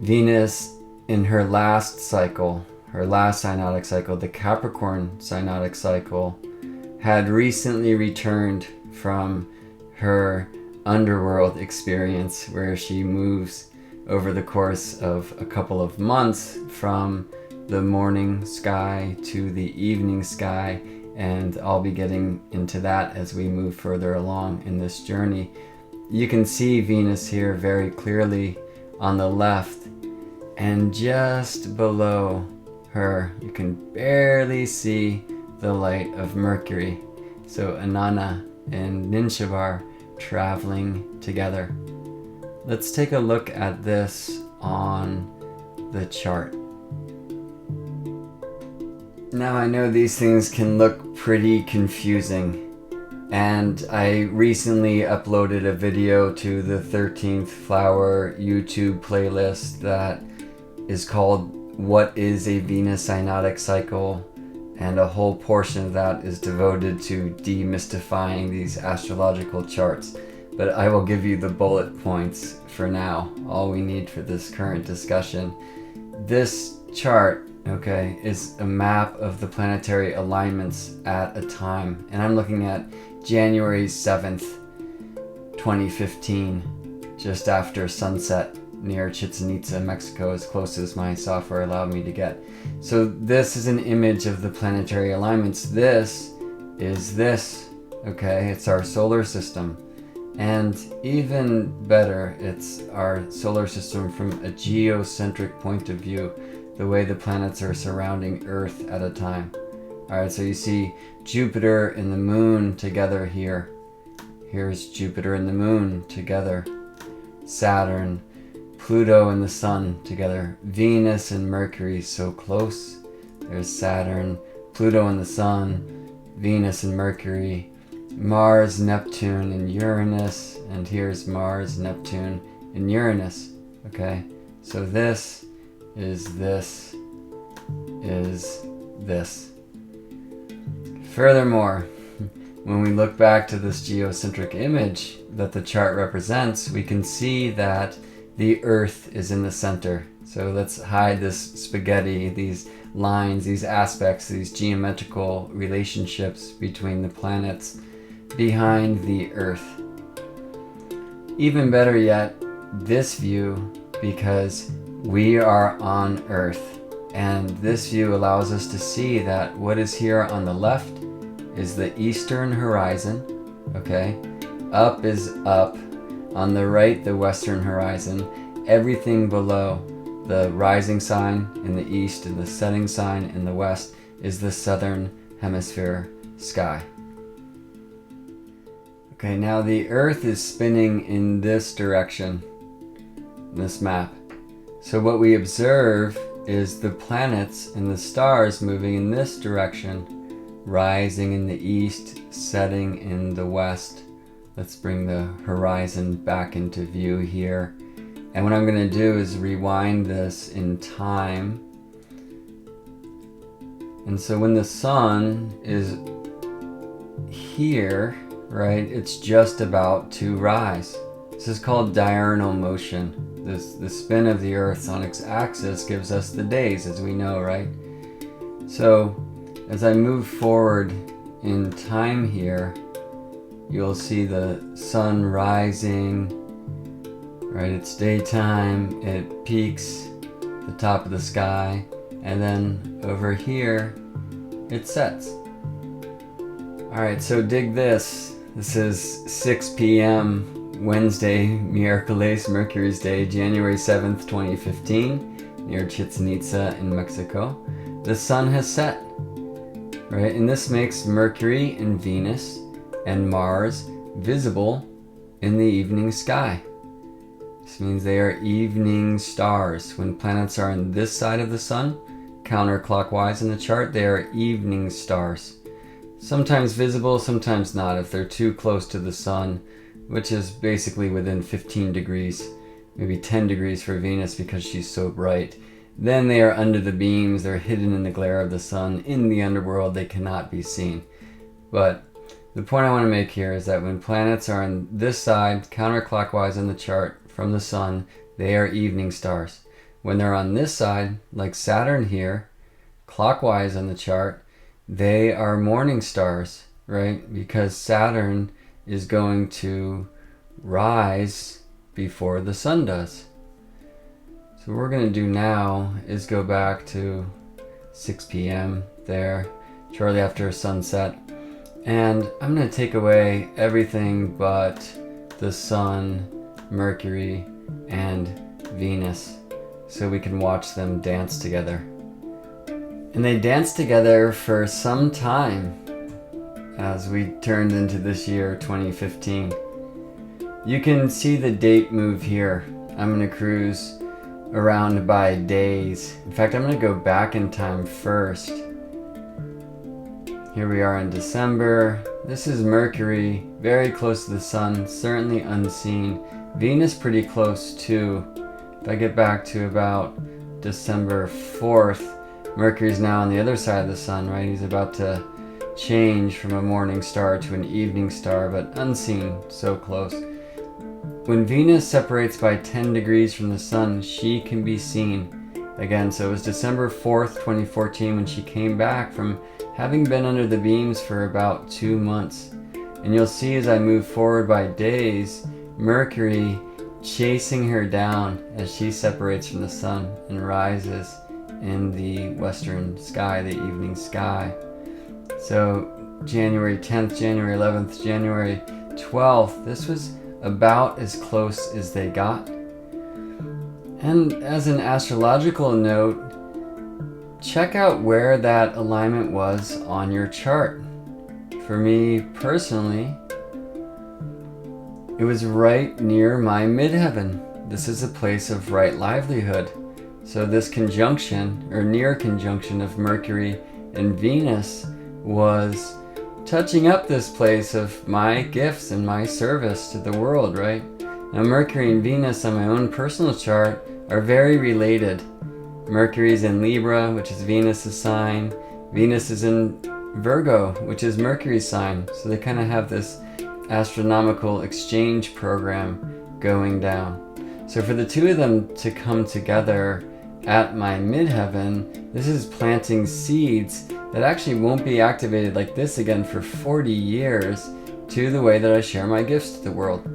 Venus, in her last cycle, her last synodic cycle, the Capricorn synodic cycle, had recently returned from her underworld experience, where she moves over the course of a couple of months from the morning sky to the evening sky, and I'll be getting into that as we move further along in this journey. You can see Venus here very clearly on the left, and just below her you can barely see the light of Mercury. So Inanna and Ninshabar traveling together. Let's take a look at this on the chart. Now I know these things can look pretty confusing, and I recently uploaded a video to the 13th Flower YouTube playlist that is called What is a Venus Synodic Cycle? And a whole portion of that is devoted to demystifying these astrological charts. But I will give you the bullet points for now, all we need for this current discussion. This chart, okay, is a map of the planetary alignments at a time. And I'm looking at January 7th, 2015, just after sunset near Chichen Itza, Mexico, as close as my software allowed me to get. So this is an image of the planetary alignments. This is this, okay? It's our solar system. And even better, it's our solar system from a geocentric point of view, the way the planets are surrounding Earth at a time. Alright, so you see Jupiter and the moon together here. Here's Jupiter and the moon together. Saturn, Pluto and the sun together. Venus and Mercury so close. There's Saturn, Pluto and the sun, Venus and Mercury, Mars, Neptune, and Uranus. And here's Mars, Neptune, and Uranus. Okay, so this is this is this. Furthermore, when we look back to this geocentric image that the chart represents, we can see that the Earth is in the center. So let's hide this spaghetti, these lines, these aspects, these geometrical relationships between the planets behind the Earth. Even better yet, this view, because we are on Earth, and this view allows us to see that what is here on the left is the eastern horizon, okay? Up is up. On the right, the western horizon. Everything below, the rising sign in the east and the setting sign in the west, is the southern hemisphere sky. Okay, now the Earth is spinning in this direction, this map. So what we observe is the planets and the stars moving in this direction, rising in the east, setting in the west. Let's bring the horizon back into view here. And what I'm going to do is rewind this in time. And so when the sun is here, right, it's just about to rise. This is called diurnal motion. The spin of the Earth on its axis gives us the days, as we know, right? So as I move forward in time here, you'll see the sun rising, right? It's daytime, it peaks the top of the sky, and then over here, it sets. All right, so dig this. This is 6 p.m. Wednesday, Miércoles, Mercury's Day, January 7th, 2015, near Chichen Itza in Mexico. The sun has set, right? And this makes Mercury and Venus and Mars visible in the evening sky. This means they are evening stars. When planets are on this side of the sun, counterclockwise in the chart, they are evening stars. Sometimes visible, sometimes not if they're too close to the sun, which is basically within 15 degrees, maybe 10 degrees for Venus because she's so bright. Then they are under the beams, they're hidden in the glare of the sun. In the underworld, they cannot be seen. But the point I want to make here is that when planets are on this side, counterclockwise in the chart from the sun, they are evening stars. When they're on this side, like Saturn here, clockwise on the chart, they are morning stars, right? Because Saturn is going to rise before the sun does. So what we're going to do now is go back to 6 p.m. there, shortly after sunset. And I'm going to take away everything but the sun, Mercury, and Venus so we can watch them dance together. And they danced together for some time as we turned into this year, 2015. You can see the date move here. I'm going to cruise around by days. In fact, I'm going to go back in time first. Here we are in December. This is Mercury, very close to the sun, certainly unseen. Venus pretty close too. If I get back to about December 4th, Mercury's now on the other side of the sun, right? He's about to change from a morning star to an evening star, but unseen, so close. When Venus separates by 10 degrees from the sun, she can be seen again. So it was December 4th, 2014 when she came back from having been under the beams for about 2 months. And you'll see as I move forward by days, Mercury chasing her down as she separates from the sun and rises in the western sky, the evening sky. So January 10th, January 11th, January 12th, this was about as close as they got. And as an astrological note, check out where that alignment was on your chart. For me personally, it was right near my midheaven. This is a place of right livelihood. So this conjunction, or near conjunction of Mercury and Venus, was touching up this place of my gifts and my service to the world, right? Now Mercury and Venus on my own personal chart are very related. Mercury is in Libra, which is Venus's sign. Venus is in Virgo, which is Mercury's sign. So they kind of have this astronomical exchange program going down. So for the two of them to come together at my midheaven, this is planting seeds that actually won't be activated like this again for 40 years to the way that I share my gifts to the world.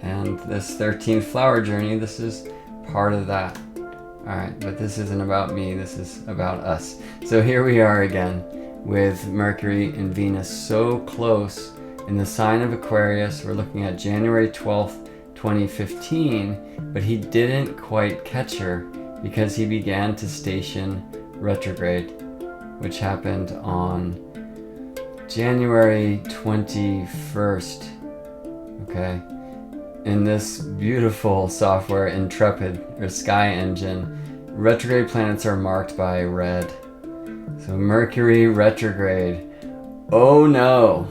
And this 13th flower journey, this is part of that. Alright, but this isn't about me, this is about us. So here we are again with Mercury and Venus so close in the sign of Aquarius. We're looking at January 12th, 2015, but he didn't quite catch her because he began to station retrograde, which happened on January 21st, okay? In this beautiful software, Intrepid, or Sky Engine, retrograde planets are marked by red. So Mercury retrograde. Oh no!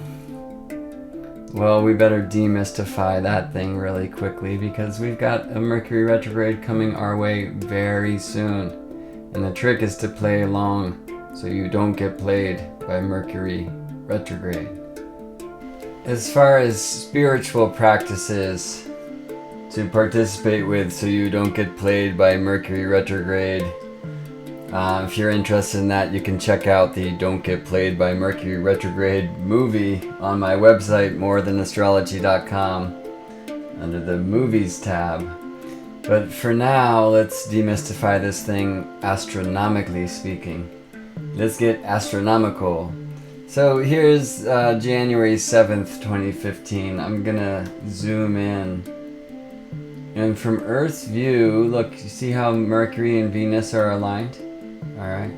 Well, we better demystify that thing really quickly because we've got a Mercury retrograde coming our way very soon. And the trick is to play along so you don't get played by Mercury retrograde. As far as spiritual practices to participate with so you don't get played by Mercury retrograde, if you're interested in that, you can check out the Don't Get Played by Mercury Retrograde movie on my website, morethan.astrology.com, under the Movies tab. But for now, let's demystify this thing astronomically speaking. Let's get astronomical. So here's January 7th, 2015. I'm gonna zoom in. And from Earth's view, look, you see how Mercury and Venus are aligned? Alright.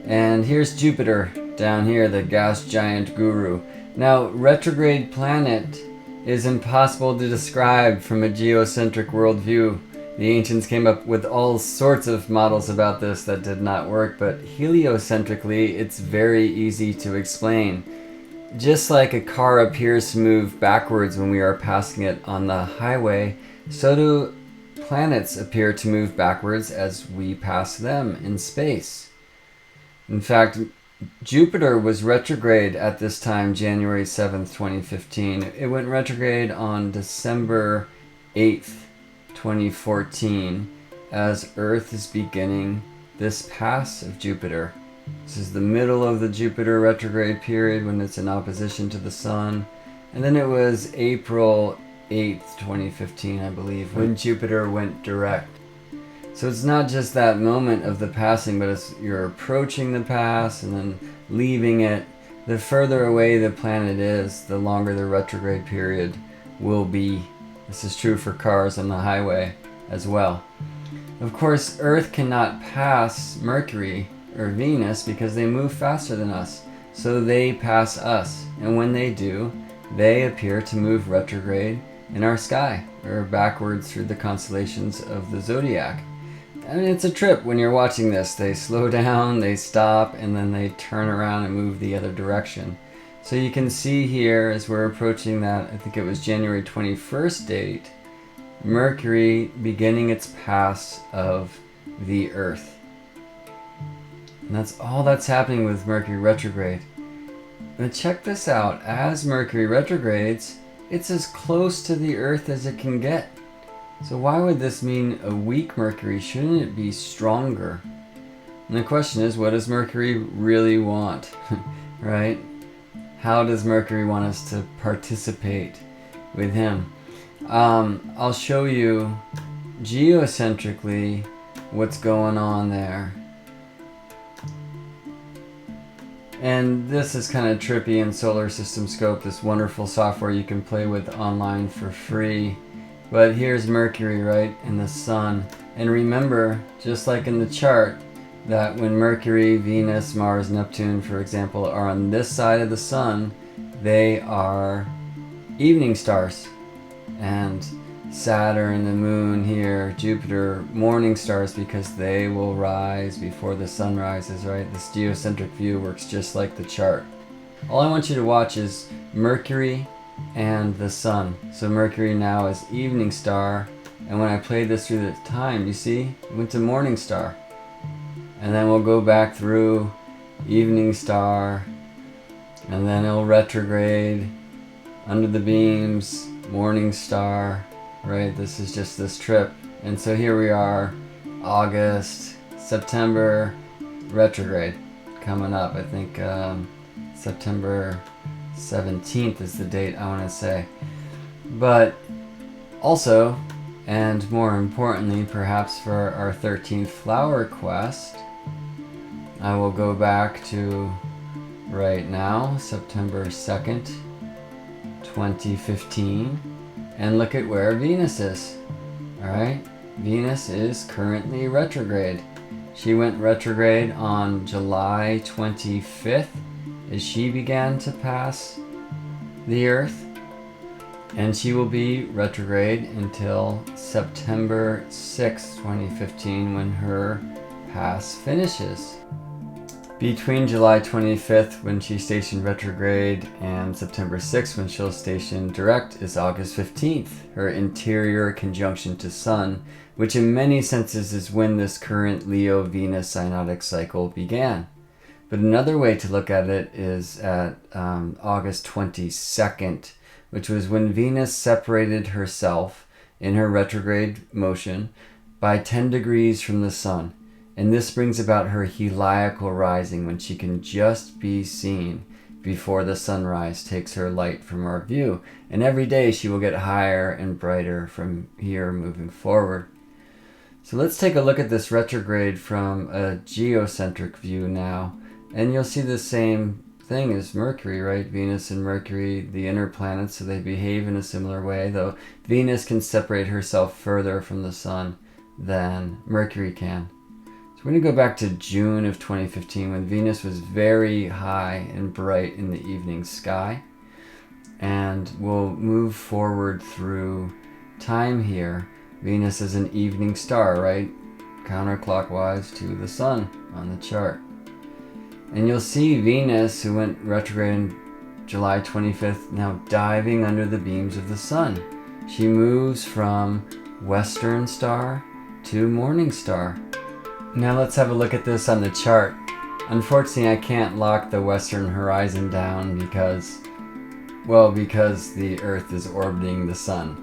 And here's Jupiter down here, the gas giant guru. Now, retrograde planet is impossible to describe from a geocentric worldview. The ancients came up with all sorts of models about this that did not work, but heliocentrically, it's very easy to explain. Just like a car appears to move backwards when we are passing it on the highway, so do planets appear to move backwards as we pass them in space. In fact, Jupiter was retrograde at this time, January 7th, 2015. It went retrograde on December 8th, 2014, as Earth is beginning this pass of Jupiter. This is the middle of the Jupiter retrograde period when it's in opposition to the Sun. And then it was April 8th, 2015, I believe, when Jupiter went direct. So it's not just that moment of the passing, but as you're approaching the pass and then leaving it, the further away the planet is, the longer the retrograde period will be. This is true for cars on the highway as well. Of course, Earth cannot pass Mercury or Venus because they move faster than us, so they pass us. And when they do, they appear to move retrograde in our sky, or backwards through the constellations of the zodiac. I mean, it's a trip when you're watching this. They slow down, they stop, and then they turn around and move the other direction. So you can see here, as we're approaching that, I think it was January 21st date, Mercury beginning its pass of the Earth. And that's all that's happening with Mercury retrograde. But check this out, as Mercury retrogrades, it's as close to the Earth as it can get. So why would this mean a weak Mercury? Shouldn't it be stronger? And the question is, what does Mercury really want? Right? How does Mercury want us to participate with him? I'll show you geocentrically what's going on there. And this is kind of trippy in Solar System Scope, this wonderful software you can play with online for free. But here's Mercury, right, and the Sun. And remember, just like in the chart, that when Mercury, Venus, Mars, Neptune, for example, are on this side of the Sun, they are evening stars. And Saturn, the Moon here, Jupiter, morning stars, because they will rise before the sun rises, right? This geocentric view works just like the chart. All I want you to watch is Mercury and the Sun. So Mercury now is evening star, and when I played this through the time, you see, it went to morning star. And then we'll go back through evening star, and then it'll retrograde under the beams, morning star, right? This is just this trip. And so here we are, August, September, retrograde coming up. I think September 17th is the date I want to say. But also, and more importantly perhaps for our 13th flower quest, I will go back to right now, September 2nd, 2015, and look at where Venus is. Alright, Venus is currently retrograde. She went retrograde on July 25th as she began to pass the Earth, and she will be retrograde until September 6th, 2015, when her pass finishes. Between July 25th, when she stationed retrograde, and September 6th, when she'll station direct, is August 15th, her interior conjunction to Sun, which in many senses is when this current Leo-Venus synodic cycle began. But another way to look at it is at August 22nd, which was when Venus separated herself in her retrograde motion by 10 degrees from the Sun. And this brings about her heliacal rising, when she can just be seen before the sunrise takes her light from our view. And every day she will get higher and brighter from here moving forward. So let's take a look at this retrograde from a geocentric view now. And you'll see the same thing as Mercury, right? Venus and Mercury, the inner planets, so they behave in a similar way, though Venus can separate herself further from the Sun than Mercury can. We're going to go back to June of 2015, when Venus was very high and bright in the evening sky. And we'll move forward through time here. Venus is an evening star, right? Counterclockwise to the Sun on the chart. And you'll see Venus, who went retrograde on July 25th, now diving under the beams of the Sun. She moves from Western star to Morning star. Now let's have a look at this on the chart. Unfortunately, I can't lock the western horizon down because the Earth is orbiting the Sun.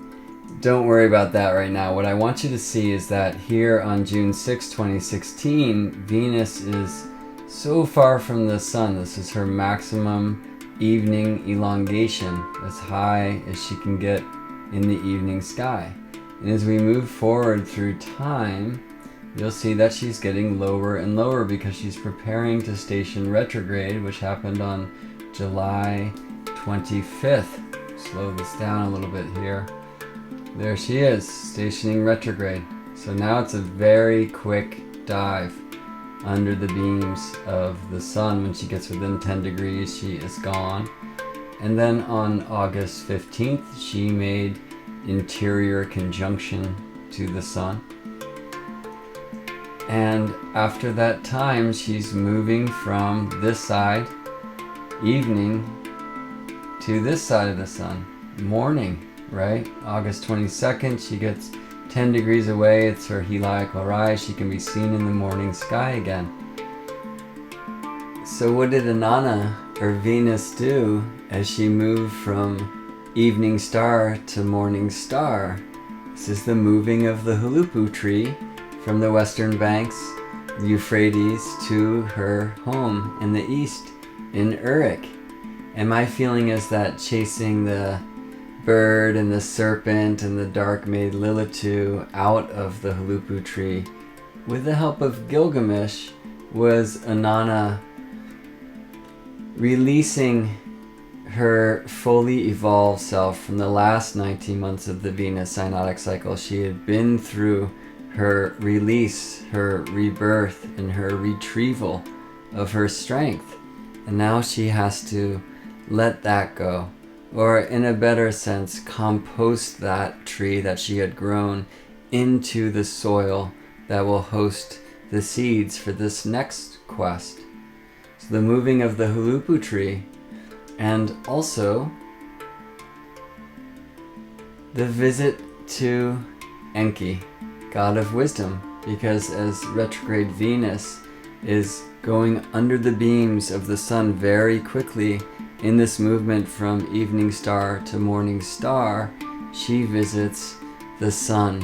Don't worry about that right now. What I want you to see is that here on June 6, 2016, Venus is so far from the Sun. This is her maximum evening elongation, as high as she can get in the evening sky. And as we move forward through time, you'll see that she's getting lower and lower because she's preparing to station retrograde, which happened on July 25th. Slow this down a little bit here. There she is, stationing retrograde. So now it's a very quick dive under the beams of the Sun. When she gets within 10 degrees, she is gone. And then on August 15th, she made interior conjunction to the Sun. And after that time, she's moving from this side, evening, to this side of the Sun, morning, right? August 22nd, she gets 10 degrees away. It's her heliacal rise. She can be seen in the morning sky again. So what did Inanna, or Venus, do as she moved from evening star to morning star? This is the moving of the Hulupu tree from the western banks, Euphrates, to her home in the east, in Uruk. And my feeling is that chasing the bird and the serpent and the dark maid Lilitu out of the Hulupu tree, with the help of Gilgamesh, was Inanna releasing her fully evolved self from the last 19 months of the Venus synodic cycle. She had been through her release, her rebirth, and her retrieval of her strength. And now she has to let that go, or in a better sense, compost that tree that she had grown into the soil that will host the seeds for this next quest. So the moving of the hulupu tree, and also the visit to Enki, god of wisdom, because as retrograde Venus is going under the beams of the sun very quickly in this movement from evening star to morning star, she visits the sun.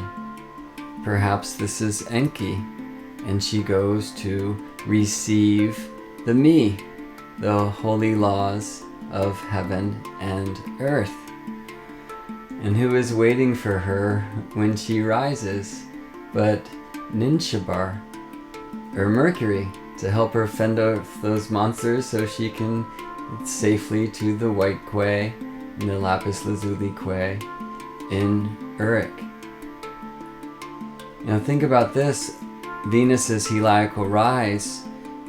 Perhaps this is Enki, and she goes to receive the me, the holy laws of heaven and earth. And who is waiting for her when she rises but Ninshabar, or Mercury, to help her fend off those monsters so she can safely to the white quay and the lapis lazuli quay in Uruk. Now think about this. Venus's heliacal rise,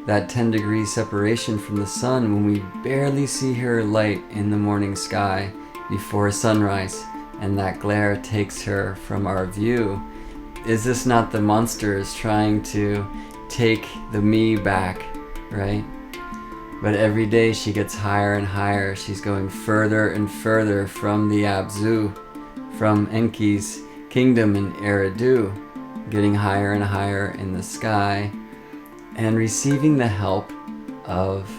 that 10-degree separation from the sun, when we barely see her light in the morning sky before sunrise, and that glare takes her from our view. Is this not the monsters trying to take the me back, right? But every day she gets higher and higher. She's going further and further from the Abzu, from Enki's kingdom in Eridu, getting higher and higher in the sky, and receiving the help of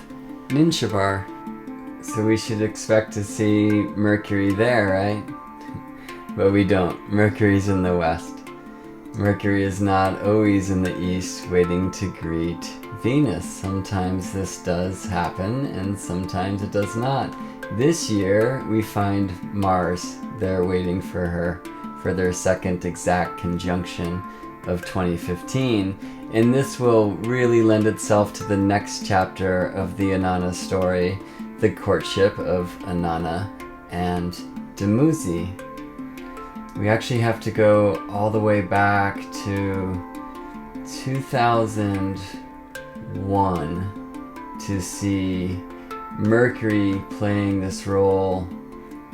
Ninshabar. So we should expect to see Mercury there, right? But we don't. Mercury's in the west. Mercury is not always in the east waiting to greet Venus. Sometimes this does happen and sometimes it does not. This year we find Mars there waiting for her for their second exact conjunction of 2015. And this will really lend itself to the next chapter of the Inanna story, the courtship of Inanna and Dumuzi. We actually have to go all the way back to 2001 to see Mercury playing this role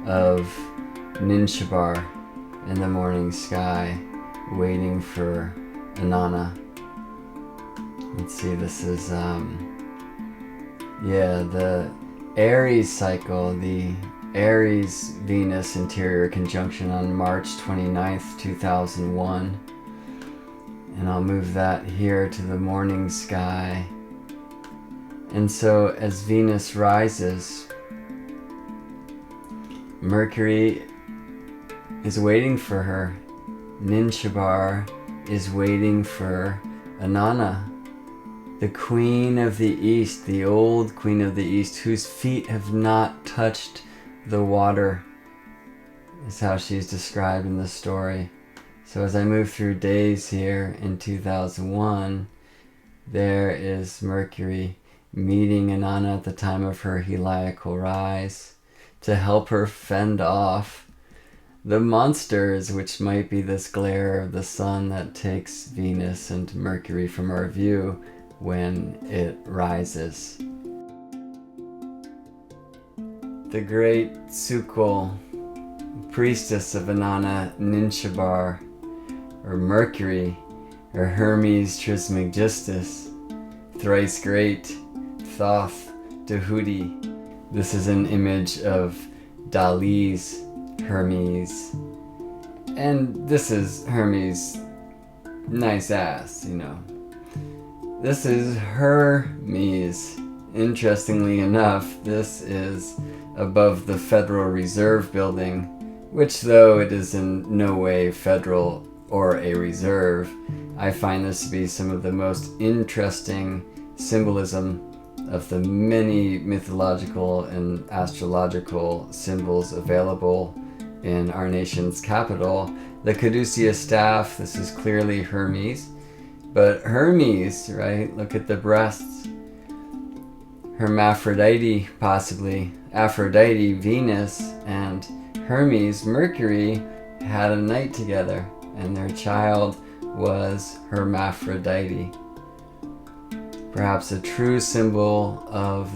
of Ninshabar in the morning sky, waiting for Inanna. Let's see, this is, the Aries cycle, the Aries Venus interior conjunction on March 29th, 2001. And I'll move that here to the morning sky. And so as Venus rises, Mercury is waiting for her. Ninshabar is waiting for Inanna, the Queen of the East, the old Queen of the East, whose feet have not touched the water, is how she's described in the story. So as I move through days here in 2001, there is Mercury meeting Inanna at the time of her heliacal rise to help her fend off the monsters, which might be this glare of the sun that takes Venus and Mercury from our view when it rises. The great Sukul, priestess of Inanna, Ninshabar, or Mercury, or Hermes Trismegistus, thrice great, Thoth, Tahuti. This is an image of Dali's Hermes. And this is Hermes' nice ass, you know. This is Hermes. Interestingly enough, this is above the Federal Reserve building, which, though it is in no way federal or a reserve, I find this to be some of the most interesting symbolism of the many mythological and astrological symbols available in our nation's capital. The caduceus staff, this is clearly Hermes, but Hermes, right, look at the breasts. Hermaphrodite, possibly Aphrodite, Venus, and Hermes, Mercury, had a night together, and their child was Hermaphrodite. Perhaps a true symbol of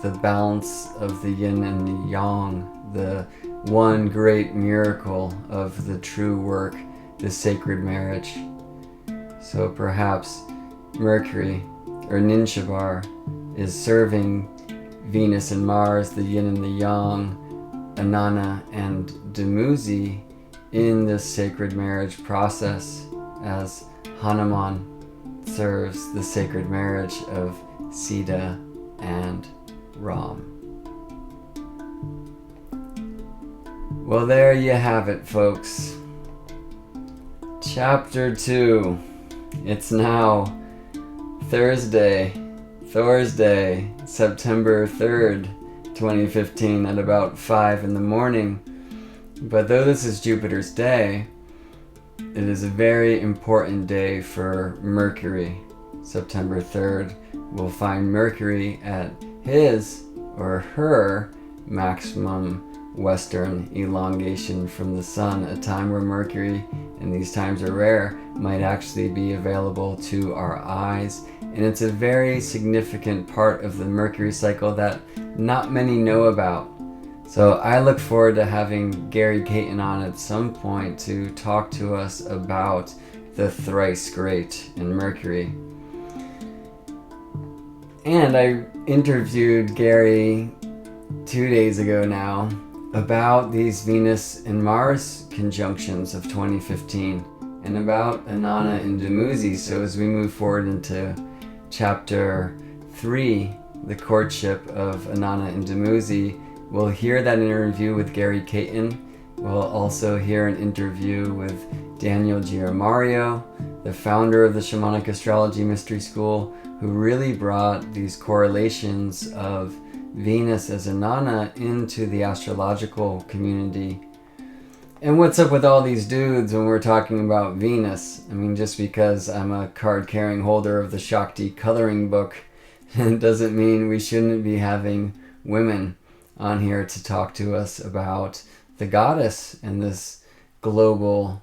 the balance of the yin and the yang, the one great miracle of the true work, the sacred marriage. So perhaps Mercury, or Ninshabar, is serving Venus and Mars, the yin and the yang, Inanna and Dumuzi, in this sacred marriage process, as Hanuman serves the sacred marriage of Sita and Ram. Well, there you have it, folks. Chapter 2. It's now Thursday, September 3rd, 2015 at about 5 in the morning. But though this is Jupiter's day, it is a very important day for Mercury. September 3rd will find Mercury at his or her maximum western elongation from the sun, a time where Mercury, and these times are rare, might actually be available to our eyes. And it's a very significant part of the Mercury cycle that not many know about. So I look forward to having Gary Caton on at some point to talk to us about the thrice great in Mercury. And I interviewed Gary 2 days ago now about these Venus and Mars conjunctions of 2015 and about Inanna and Dumuzi. So as we move forward into chapter 3, the courtship of Inanna and Dumuzi, we'll hear that interview with Gary Caton. We'll also hear an interview with Daniel Giarmario, the founder of the Shamanic Astrology Mystery School, who really brought these correlations of Venus as Inanna into the astrological community. And what's up with all these dudes when we're talking about Venus? I mean, just because I'm a card-carrying holder of the Shakti coloring book, it doesn't mean we shouldn't be having women on here to talk to us about the goddess and this global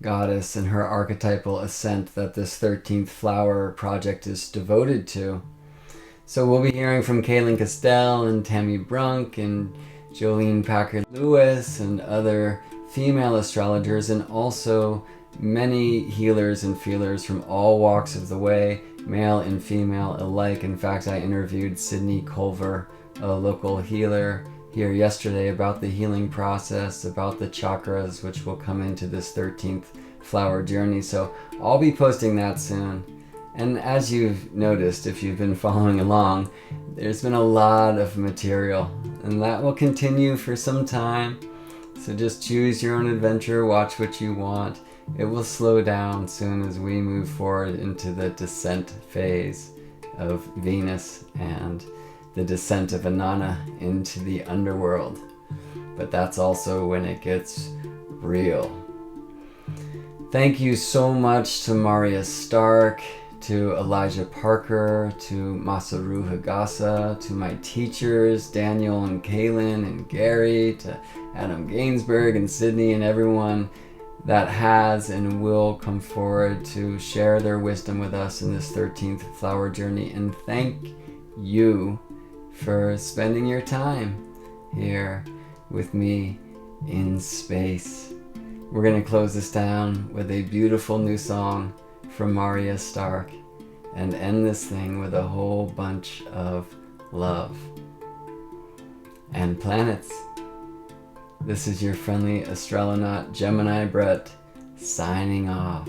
goddess and her archetypal ascent that this 13th flower project is devoted to. So we'll be hearing from Kaylin Castell and Tammy Brunk and Jolene Packard-Lewis and other female astrologers, and also many healers and feelers from all walks of the way, male and female alike. In fact, I interviewed Sydney Culver, a local healer, here yesterday about the healing process, about the chakras, which will come into this 13th flower journey. So I'll be posting that soon. And as you've noticed, if you've been following along, there's been a lot of material, and that will continue for some time. So just choose your own adventure, watch what you want. It will slow down soon as we move forward into the descent phase of Venus and the descent of Inanna into the underworld. But that's also when it gets real. Thank you so much to Marya Stark, to Elijah Parker, to Masaru Hagasa, to my teachers, Daniel and Kaylin and Gary, to Adam Gainsberg and Sydney, and everyone that has and will come forward to share their wisdom with us in this 13th flower journey. And thank you for spending your time here with me in space. We're going to close this down with a beautiful new song from Marya Stark and end this thing with a whole bunch of love and planets. This is your friendly astronaut Gemini Brett signing off.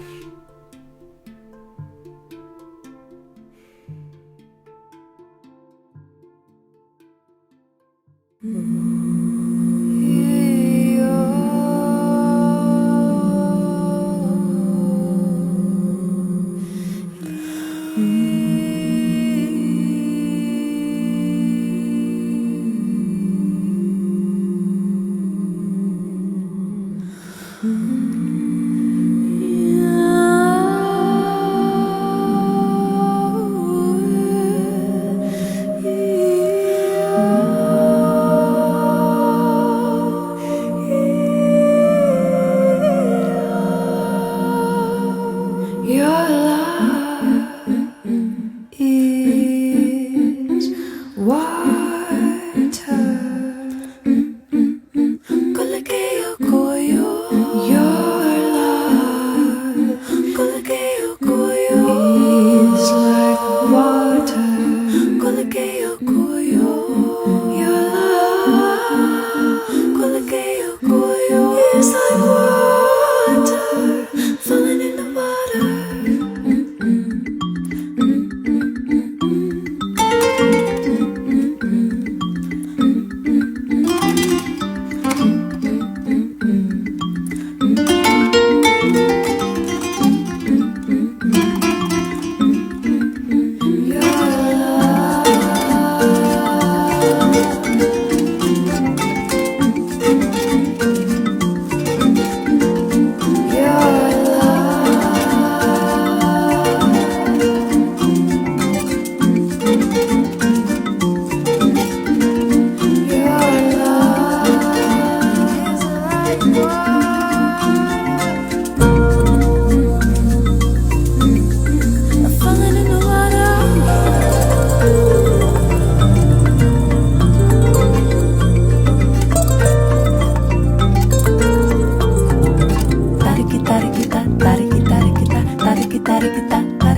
Yeah. Tariki,